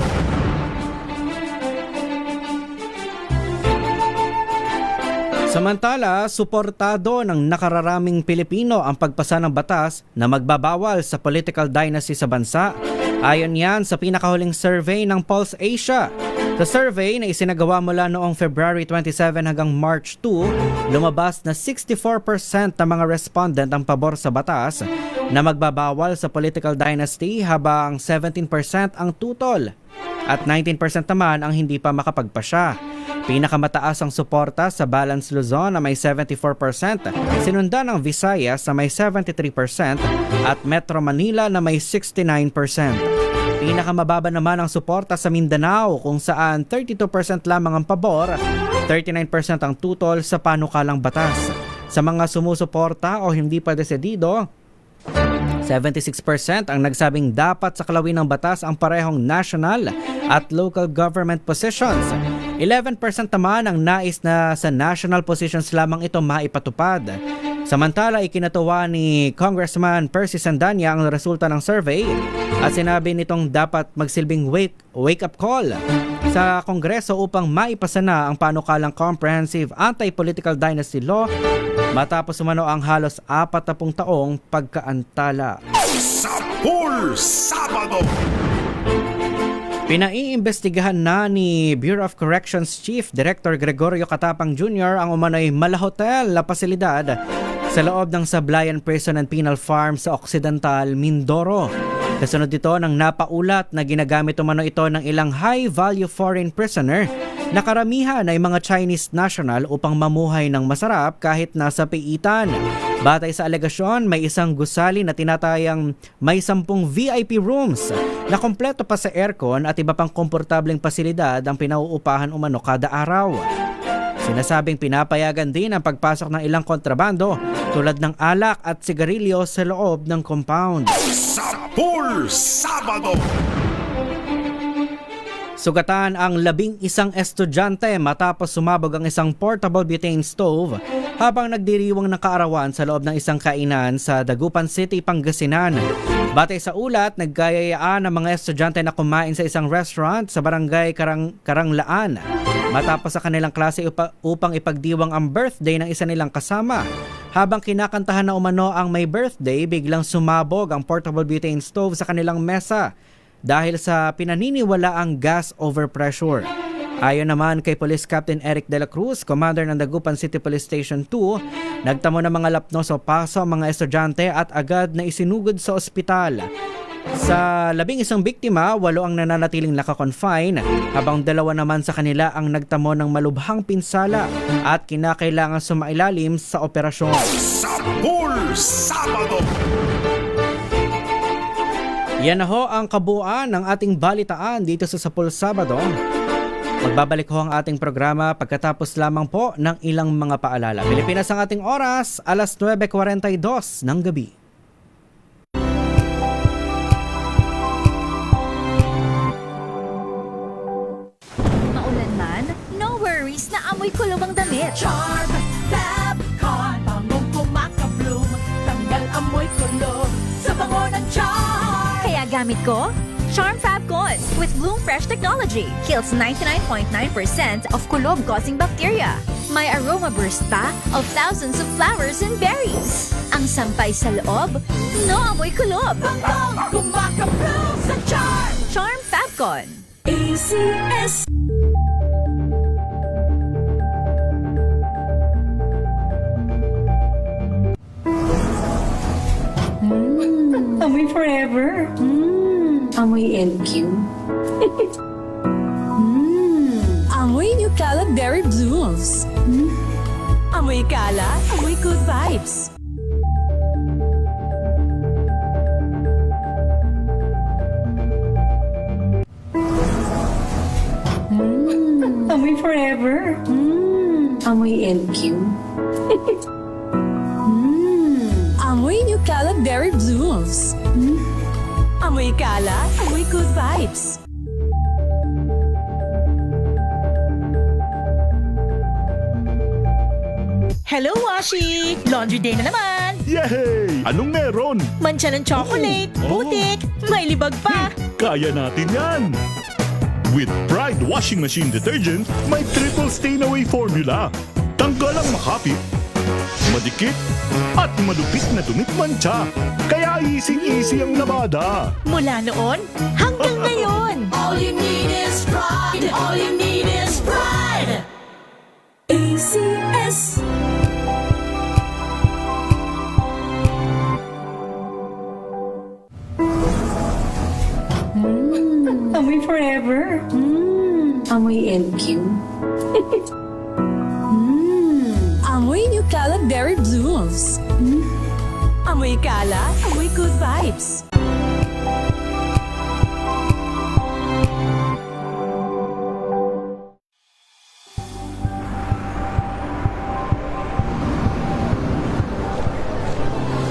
Samantala, suportado ng nakararaming Pilipino ang pagpasa ng batas na magbabawal sa political dynasty sa bansa. Ayon yan sa pinakahuling survey ng Pulse Asia. Sa survey na isinagawa mula noong February 27 hanggang March 2, lumabas na 64% ng mga respondent ang pabor sa batas na magbabawal sa political dynasty habang 17% ang tutol at 19% naman ang hindi pa makapagpasya. Pinakamataas ang suporta sa Balance Luzon na may 74%, sinundan ng Visayas na may 73% at Metro Manila na may 69%. Pinakamababa naman ang suporta sa Mindanao kung saan 32% lamang ang pabor, 39% ang tutol sa panukalang batas. Sa mga sumusuporta o hindi pa desidido, 76% ang nagsabing dapat saklawin ng batas ang parehong national at local government positions. 11% naman ang nais na sa national positions lamang ito maipatupad. Samantala, ikinatuwa ni Congressman Percy Sandanya ang resulta ng survey at sinabi nitong dapat magsilbing wake-up call sa Kongreso upang maipasa na ang panukalang Comprehensive Anti-Political Dynasty Law matapos umano ang halos 40 taong pagkaantala. Sapul Sabado! Pinaiimbestigahan na ni Bureau of Corrections Chief Director Gregorio Catapang Jr. ang umano'y malahotel na pasilidad sa loob ng Sablayan Prison and Penal Farm sa Occidental, Mindoro. Kasunod dito ng napaulat na ginagamit umano ito ng ilang high-value foreign prisoner na karamihan ay mga Chinese national upang mamuhay ng masarap kahit nasa piitan. Batay sa alegasyon, may isang gusali na tinatayang may 10 VIP rooms na kompleto pa sa aircon at iba pang komportableng pasilidad ang pinauupahan umano kada araw. Sinasabing pinapayagan din ang pagpasok ng ilang kontrabando tulad ng alak at sigarilyo sa loob ng compound. Sapul Sabado! Sugatan ang 11 estudyante matapos sumabog ang isang portable butane stove habang nagdiriwang ng kaarawan sa loob ng isang kainan sa Dagupan City, Pangasinan. Batay sa ulat, nagkayayaan ang mga estudyante na kumain sa isang restaurant sa barangay Karanglaan matapos sa kanilang klase upang ipagdiwang ang birthday ng isa nilang kasama. Habang kinakantahan na umano ang may birthday, biglang sumabog ang portable butane stove sa kanilang mesa dahil sa pinaniniwalaang gas overpressure. Ayon naman kay Police Captain Eric De La Cruz, Commander ng Dagupan City Police Station 2, nagtamo ng mga lapnos o paso ang mga estudyante at agad na isinugod sa ospital. Sa 11 biktima, 8 ang nananatiling nakakonfine, habang 2 naman sa kanila ang nagtamo ng malubhang pinsala at kinakailangan sumailalim sa operasyon. Sapul Sabado! Yan na ho ang kabuuan ng ating balitaan dito sa Sapul Sabado. Magbabalik ho ang ating programa pagkatapos lamang po ng ilang mga paalala. Pilipinas ang ating oras, alas 9:42 ng gabi. Maulan man, no worries na amoy kulong ang damit. Charm Fabcon, bangong kumakabloom, tanggal amoy kulog sa bango ng charm. Kaya gamit ko, Charm Fabcon with Bloom Fresh Technology. Kills 99.9% of kulob-causing bacteria. May aroma burst pa of thousands of flowers and berries. Ang sampay sa loob, no amoy kulob. Bangong kumakabloom sa charm. Charm Fabcon. ACS. Amoy forever. Amoy LQ. Amoy New Cala Berry Blooms. Amoy Cala, amoy good vibes. Amoy forever. Amoy LQ. Amoy New Cala Berry Blooms. Amoy Cala, amoy good vibes. Hello, Washi! Laundry day na naman! Yay! Anong meron? Mancha ng chocolate, putik, may libag pa! Kaya natin yan! With Pride Washing Machine Detergent, may triple stain-away formula. Tanggal ang makapit, madikit, at malupit na dumit mancha. Kaya easy-easy ang labada. Mula noon hanggang ngayon! All you need is pride. All you need is pride. ACS. Amoy forever. Amoy LQ. Amoy New Cala Berry Blooms. Amoy Cala, amoy good vibes.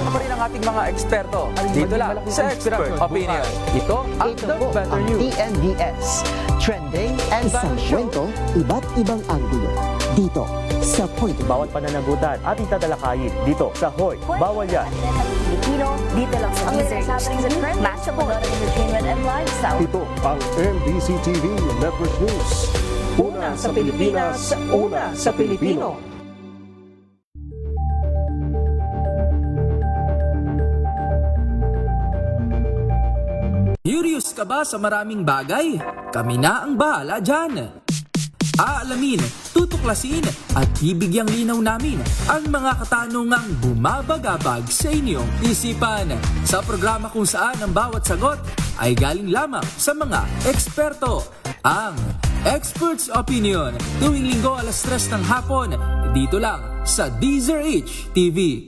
Pa rin ang ating mga eksperto. Dito lang sa Expert Opinion. Ito ang The Better News. TNDS. Trending and Isang kwento, iba't ibang anggulo. Dito sa Point of Bawat pananagutan at itatalakayin dito sa Hoy. Bawal yan. Pilipino, dito lang sa Deezer HTV, Match of Entertainment and Lifestyle. Ito ang MBC TV Network News. Una sa Pilipinas, una sa Pilipino. Curious ka ba sa maraming bagay? Kami na ang bahala dyan. Aalamin, tutuklasin at bibigyang linaw namin ang mga katanungang bumabagabag sa inyong isipan. Sa programa kung saan ang bawat sagot ay galing lamang sa mga eksperto. Ang Expert's Opinion, tuwing linggo 3:00 ng hapon, dito lang sa Deezer HTV.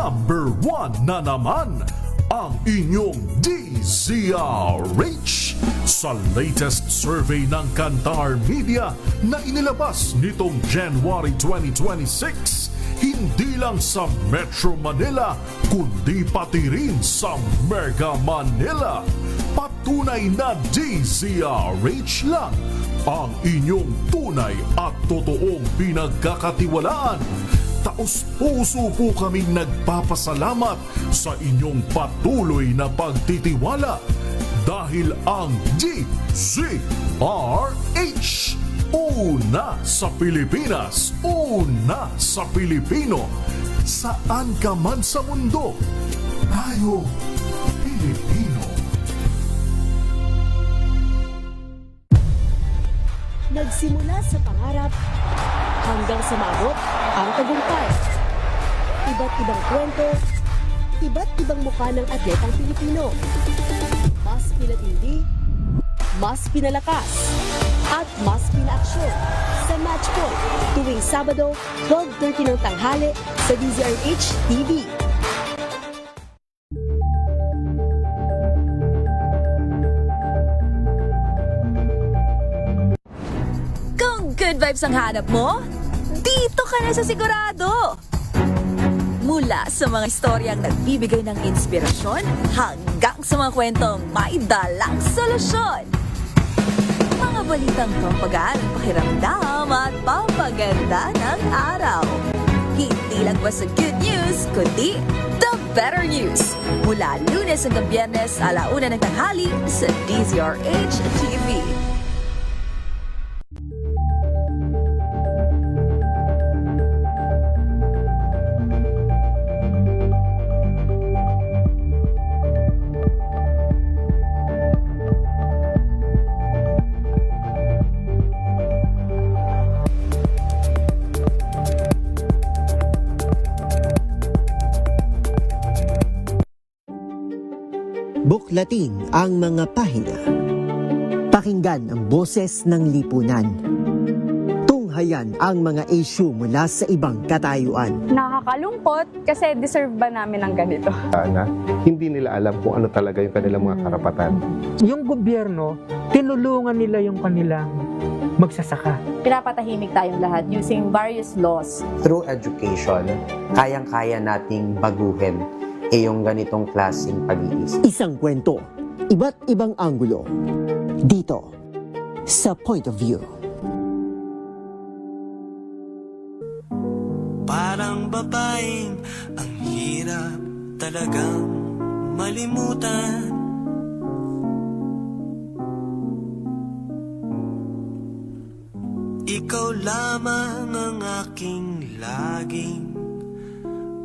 Number 1 na naman ang inyong DZRH sa latest survey ng Kantar Media na inilabas nitong January 2026. Hindi lang sa Metro Manila, kundi pati rin sa Mega Manila. Patunay na DZRH lang ang inyong tunay at totoong pinagkakatiwalaan. Taos-puso po kaming nagpapasalamat sa inyong patuloy na pagtitiwala dahil ang DZRH, una sa Pilipinas, una sa Pilipino. Saan ka man sa mundo, tayo Pilipino. Nagsimula sa pangarap hanggang sa maabot ang tagumpay. Iba't ibang kwento, iba't ibang mukha ng atletang Pilipino. Mas pinatindi, mas pinalakas, at mas pinaaksyon sa Match Point tuwing Sabado, 12:30 ng tanghali sa DZRH TV. Kung good vibes ang hanap mo, Dito ka na sa Sigurado! Mula sa mga istoryang nagbibigay ng inspirasyon hanggang sa mga kwentong may dalang solusyon. Mga balitang pampagaan, pakiramdam at pampaganda ng araw. Hindi lang ba sa good news, kundi the better news. Mula Lunes hanggang Biyernes, 1:00 ng tanghali sa DZRH TV. Buklatin ang mga pahina. Pakinggan ang boses ng lipunan. Tunghayan ang mga issue mula sa ibang katayuan. Nakakalungkot kasi deserve ba namin ng ganito? Na hindi nila alam kung ano talaga yung kanilang mga karapatan. Yung gobyerno, tinulungan nila yung kanilang magsasaka. Pinapatahimik tayong lahat using various laws. Through education, kayang-kaya nating baguhin yung ganitong klaseng pag-iisip. Isang kwento, iba't ibang anggulo. Dito, sa Point of View. Parang babaeng ang hirap talagang malimutan. Ikaw lamang ang aking laging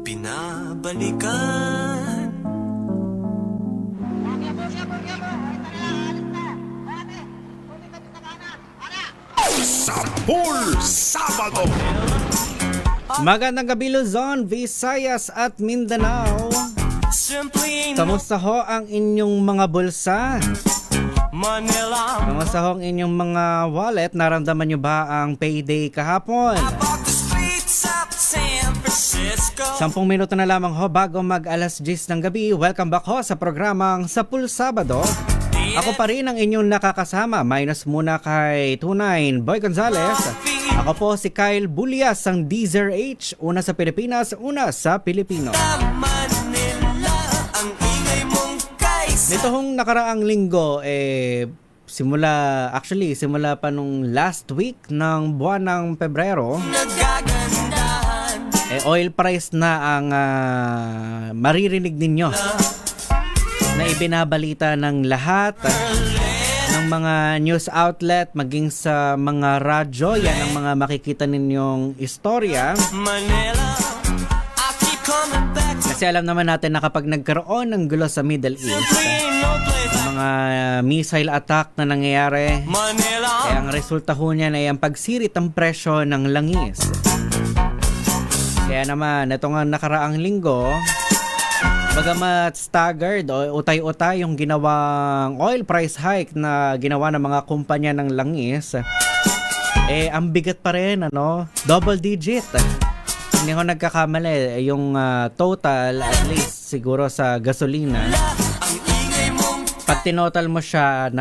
pinabalikan. Sapul Sabado! Magandang gabi Luzon, Visayas at Mindanao. Kamusta ho ang inyong mga bulsa? Kamusta ho ang inyong mga wallet? Naramdaman nyo ba ang payday kahapon? 10 minuto na lamang ho bago mag 10:00 ng gabi. Welcome back ho sa programang Sapul Sabado. Ako pa rin ang inyong nakakasama. Minus muna kay 29 Boy Gonzales. Ako po si Kyle Bulias ang DZRH. Una sa Pilipinas, una sa Pilipino. Nito hong nakaraang linggo, simula pa nung last week ng buwan ng Pebrero, oil price na ang maririnig ninyo na ibinabalita ng lahat ng mga news outlet, maging sa mga radyo. Yan ang mga makikita ninyong istorya. Kasi alam naman natin na kapag nagkaroon ng gulo sa Middle East, mga missile attack na nangyayari, kaya ang resulta ho niyan ay ang pagsirit ng presyo ng langis. Kaya naman, ito nga nakaraang linggo, bagamat staggered o utay-utay yung ginawang oil price hike na ginawa ng mga kumpanya ng langis, ang bigat pa rin, double digit. Hindi ko nagkakamali, yung total, at least siguro sa gasolina, pag tinotal mo siya,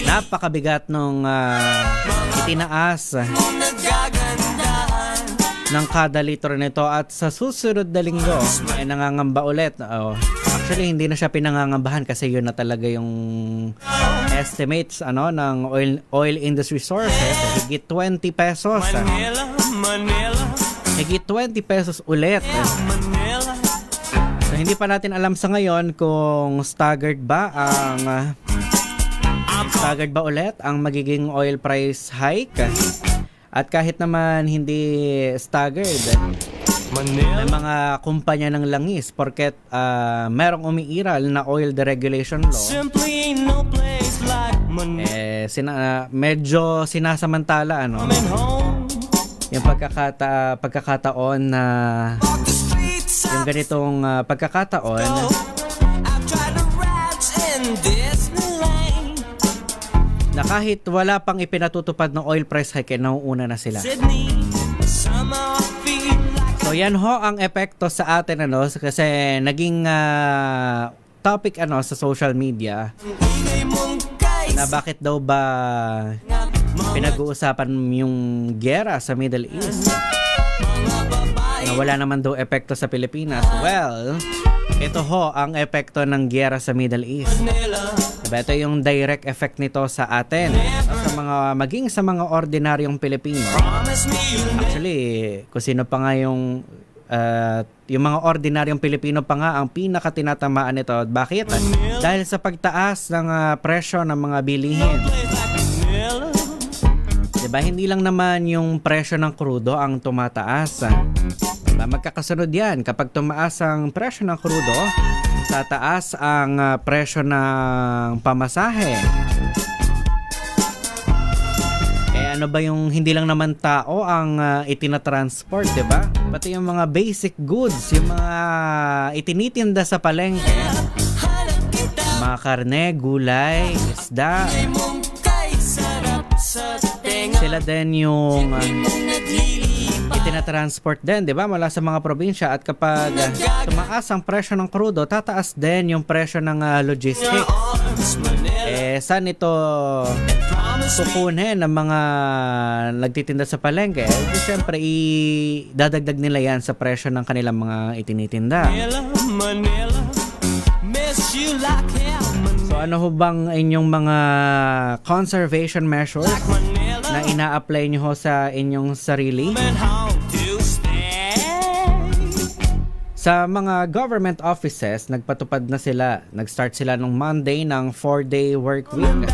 napakabigat nung itinaas ng kada litro nito. At sa susunod na linggo ay nangangamba ulit. Actually hindi na siya pinangangambahan kasi yun na talaga yung estimates ng oil industry sources. Higit 20 pesos. Higit 20 pesos ulit. So hindi pa natin alam sa ngayon kung staggered ba ulit ang magiging oil price hike. At kahit naman hindi staggered, may mga kumpanya ng langis porket merong umiiral na oil deregulation law, medyo sinasamantala yung pagkakataon na yung ganitong pagkakataon na kahit wala pang ipinatutupad ng oil price hike, nauuna na sila. So yan ho ang epekto sa atin kasi naging topic sa social media na bakit daw ba pinag-uusapan yung giyera sa Middle East na wala naman daw epekto sa Pilipinas. Well, ito ho ang epekto ng giyera sa Middle East. Diba? Ito yung direct effect nito sa atin, sa maging sa mga ordinaryong Pilipino. Actually, kung sino pa nga yung mga ordinaryong Pilipino pa nga ang pinakatinatamaan nito. Bakit? Dahil sa pagtaas ng presyo ng mga bilihin. Diba? Hindi lang naman yung presyo ng krudo ang tumataas. Diba? Magkakasunod yan. Kapag tumaas ang presyo ng krudo, tataas ang presyo ng pamasahe. Ano ba yung hindi lang naman tao ang itinatransport, di ba? Pati yung mga basic goods, yung mga itinitinda sa palengke, mga karne, gulay, isda, sila din yung itinatransport din, di ba? Mula sa mga probinsya. At kapag tumaas ang presyo ng krudo, tataas din yung presyo ng logistics. Saan ito kukunin ng mga nagtitinda sa palengke? Siyempre, idadagdag nila yan sa presyo ng kanilang mga itinitinda. So ano ho bang inyong mga conservation measures na ina-apply nyo ho sa inyong sarili? Sa mga government offices, nagpatupad na sila. Nag-start sila nung Monday ng 4-day work week.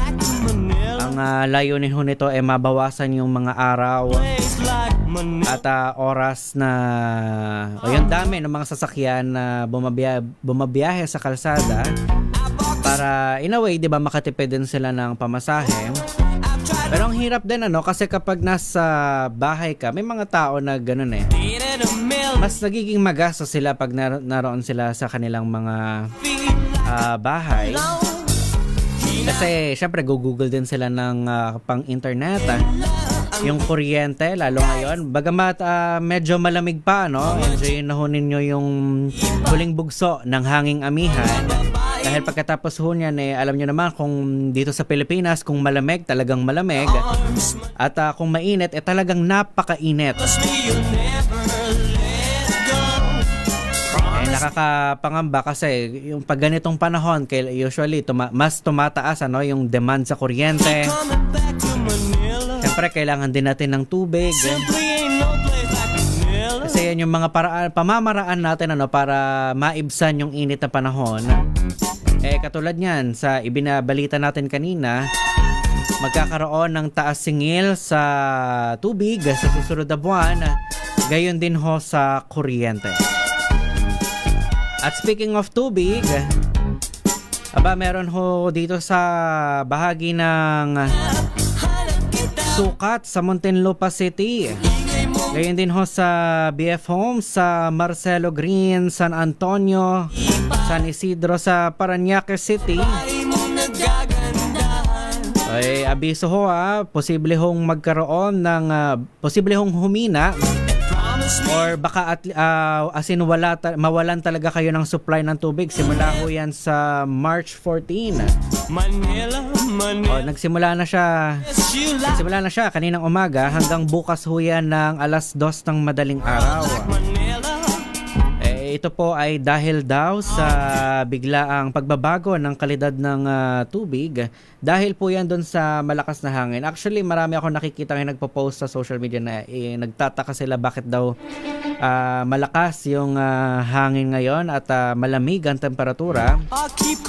Ang layunin ho nito ay mabawasan yung mga araw at oras na o yung dami ng mga sasakyan na bumabiyahe sa kalsada para in a way, 'di ba, makatipid din sila ng pamasahe. Pero ang hirap din kasi kapag nasa bahay ka, may mga tao na ganoon mas nagiging magastos sila pag naroon sila sa kanilang mga bahay. Kasi syempre Google din sila ng pang-internet. Yung kuryente, lalo ngayon. Bagamat medyo malamig pa, enjoyin na ho ninyo yung huling bugso ng hanging amihan. Dahil pagkatapos ho niyan, alam nyo naman kung dito sa Pilipinas, kung malamig, talagang malamig. At kung mainit, talagang napakainit. Nakakapangamba kasi yung pag ganitong panahon, usually mas tumataas yung demand sa kuryente. Siyempre, kailangan din natin ng tubig. Kasi yan yung mga pamamaraan natin para maibsan yung init na panahon. Katulad niyan, sa ibinabalita natin kanina, magkakaroon ng taas singil sa tubig sa susunod na buwan. Gayon din ho sa kuryente. At speaking of tubig, meron ho dito sa bahagi ng sukat sa Muntinlupa City. Gayon din ho sa BF Homes, sa Marcelo Green, San Antonio, San Isidro sa Parañaque City. Ay, abiso ho posible hong magkaroon ng posible hong humina or baka mawalan talaga kayo ng supply ng tubig. Simula ho yan sa March 14. Nagsimula na siya kaninang umaga hanggang bukas ho yan ng alas 2 ng madaling araw. Ito po ay dahil daw sa biglaang pagbabago ng kalidad ng tubig. Dahil po yan doon sa malakas na hangin. Actually, marami ako nakikita ngayon nagpo-post sa social media na nagtataka sila bakit daw malakas yung hangin ngayon at malamig ang temperatura.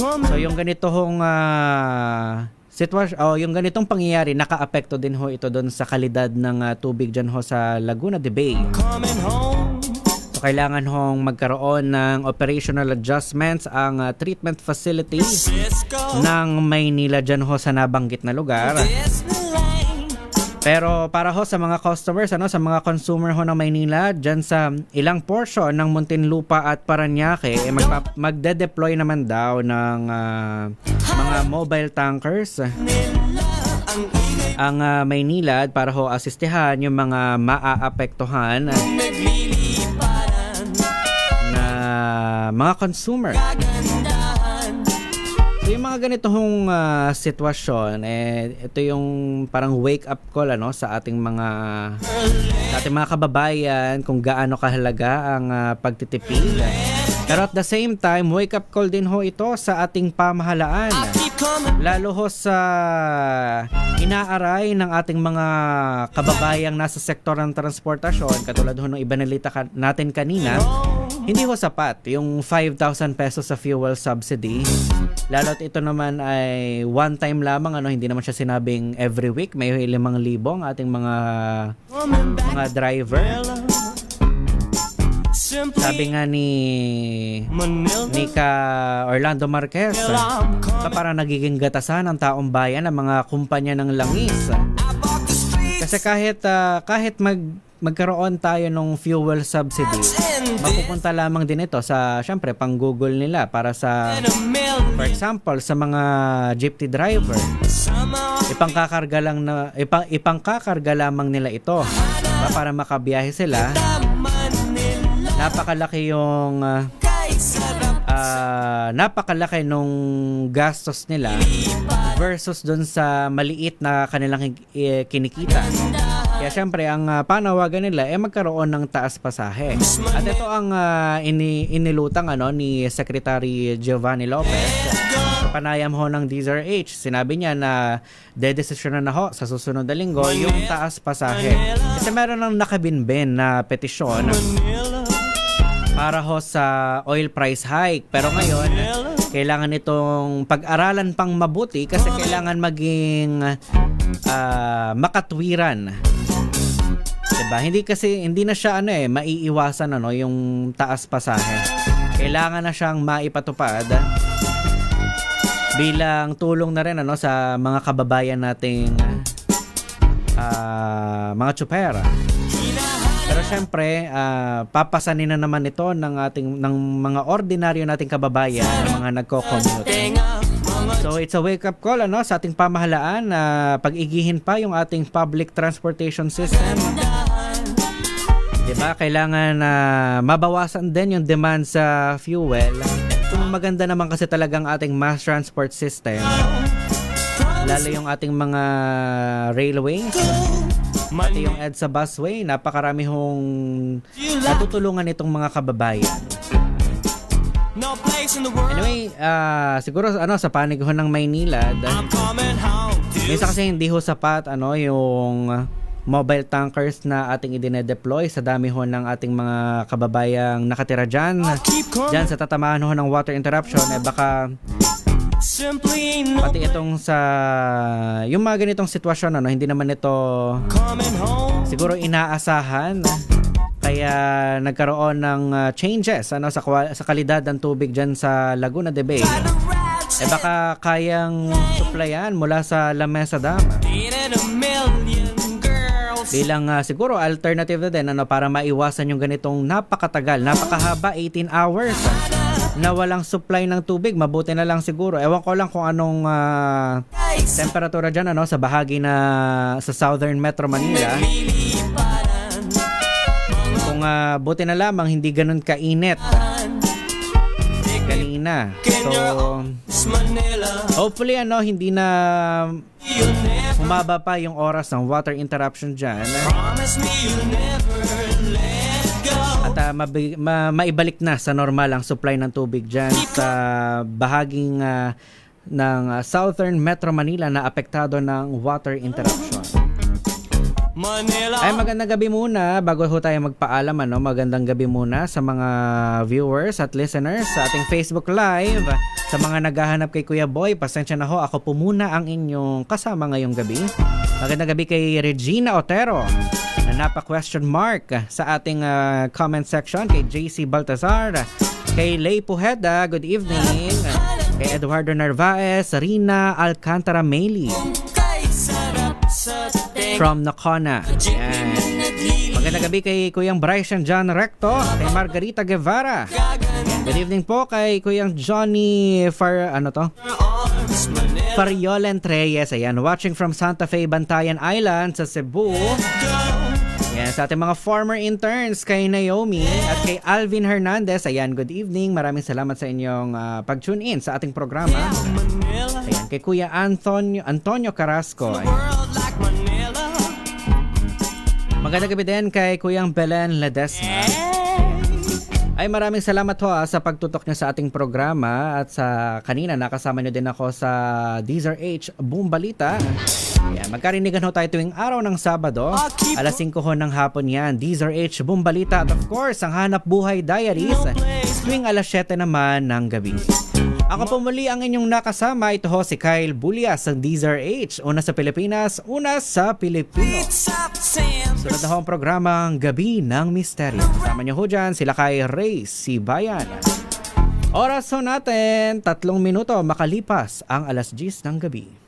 So yung ganitong yung ganitong pangyayari, naka-apekto din ho ito doon sa kalidad ng tubig dyan ho sa Laguna de Bay. Kailangan hong magkaroon ng operational adjustments ang treatment facility ng Maynila dyan ho sa nabanggit na lugar. Pero para ho sa mga customers, sa mga consumer ho ng Maynila, dyan sa ilang portion ng Muntinlupa at Parañaque, magde-deploy naman daw ng mga mobile tankers ang Maynila para ho asistehan yung mga maaapektuhan mga consumer. So yung mga mga ganitong sitwasyon, ito yung parang wake up call sa ating mga kababayan kung gaano kahalaga ang pagtitipid. Pero at the same time, wake up call din ho ito sa ating pamahalaan. Lalo ho sa inaaray ng ating mga kababayang nasa sektor ng transportasyon, katulad ho ng ibanalita natin kanina, hindi ho sapat yung 5,000 pesos sa fuel subsidy. Lalo't ito naman ay one time lamang, hindi naman siya sinabing every week. May 5,000 ang ating mga driver. Sabi nga ni Orlando Marquez, parang nagiging gatasan ng taong bayan ng mga kumpanya ng langis. Kasi kahit magkaroon tayo ng fuel subsidy, mapupunta lamang din ito sa, syempre, pang Google nila para sa, for example, sa mga jeepney driver. Ipangkakarga lamang nila ito para makabiyahe sila. Napakalaki nung gastos nila versus dun sa maliit na kanilang kinikita. Kaya syempre ang panawagan nila magkaroon ng taas pasahe. At ito ang inilutang ni Secretary Giovanni Lopez. Panayam ho ng DZRH. Sinabi niya na dedesisyonan na ho sa susunod na linggo yung taas pasahe. Kasi meron ng nakabinbin na petisyon para ho sa oil price hike. Pero ngayon, kailangan itong pag-aralan pang mabuti kasi kailangan maging makatwiran. Diba? Hindi na siya maiiwasan yung taas pasahe. Kailangan na siyang maipatupad bilang tulong na rin sa mga kababayan nating mga tsupera. Pero syempre, papasanin na naman ito ng mga ordinaryo nating kababayan, ng mga nagko-commute. So it's a wake-up call sa ating pamahalaan na pag-igihin pa yung ating public transportation system. Diba? Kailangan mabawasan din yung demand sa fuel. Kung maganda naman kasi talagang ating mass transport system, lalo yung ating mga railways, pati yung EDSA busway, napakarami hong natutulungan itong mga kababayan. Anyway, siguro sa panig ho ng Maynila, minsan kasi hindi ho sapat yung mobile tankers na ating idine-deploy sa dami ho ng ating mga kababayang nakatira dyan sa tatamaan ho ng water interruption. Baka pati itong sa yung mga ganitong sitwasyon hindi naman ito siguro inaasahan, kaya nagkaroon ng changes sa kalidad ng tubig dyan sa Laguna de Bay. Baka kayang supplyan mula sa La Mesa Dam bilang siguro alternative na din para maiwasan yung ganitong napakatagal, napakahaba 18 hours na walang supply ng tubig. Mabuti na lang siguro, ewan ko lang kung anong temperatura dyan sa bahagi na sa Southern Metro Manila. Kung buti na lamang hindi ganun kainit kanina. So hopefully hindi na humaba pa yung oras ng water interruption dyan. At maibalik na sa normal ang supply ng tubig dyan sa bahaging ng Southern Metro Manila na apektado ng water interruption. Ay, magandang gabi muna bago ho tayo magpaalam. Magandang gabi muna sa mga viewers at listeners sa ating Facebook Live. Sa mga naghahanap kay Kuya Boy, pasensya na ho, ako po muna ang inyong kasama ngayong gabi. Magandang gabi kay Regina Otero na napa-question mark sa ating comment section. Kay JC Baltazar, kay Lay Pujeda, good evening. Kay Eduardo Narvaez, Rina Alcantara Meli from Nakona. Yan. Magandang gabi kay Kuyang Bryson John Recto, kay Margarita Guevara. Good evening po kay Kuyang Johnny Fariolen Treyes. Ayan, watching from Santa Fe, Bantayan Island sa Cebu. Ayan, sa ating mga former interns kay Naomi at kay Alvin Hernandez. Ayan, good evening. Maraming salamat sa inyong pag-tune in sa ating programa. kay Kuya Antonio Carrasco. Magandang gabi din kay Kuyang Belen Ledesma. Ay maraming salamat ho sa pagtutok niyo sa ating programa at sa kanina nakasama niyo din ako sa DZRH Boom Balita. Yan, magkarinigan ho tayo tuwing araw ng Sabado, alas 5 ho ng hapon yan, DZRH Boom Balita at of course ang Hanap Buhay Diaries tuwing alas 7 naman ng gabi. Ako po muli ang inyong nakasama, ito ho si Kyle Bulias ng DZRH, una sa Pilipinas, una sa Pilipino. Sunod na ho ang programang Gabi ng Misteryo. Kasama niyo ho dyan sila kay Ray Sibayan. Oras ho natin, 3 minuto makalipas ang alas 10 ng gabi.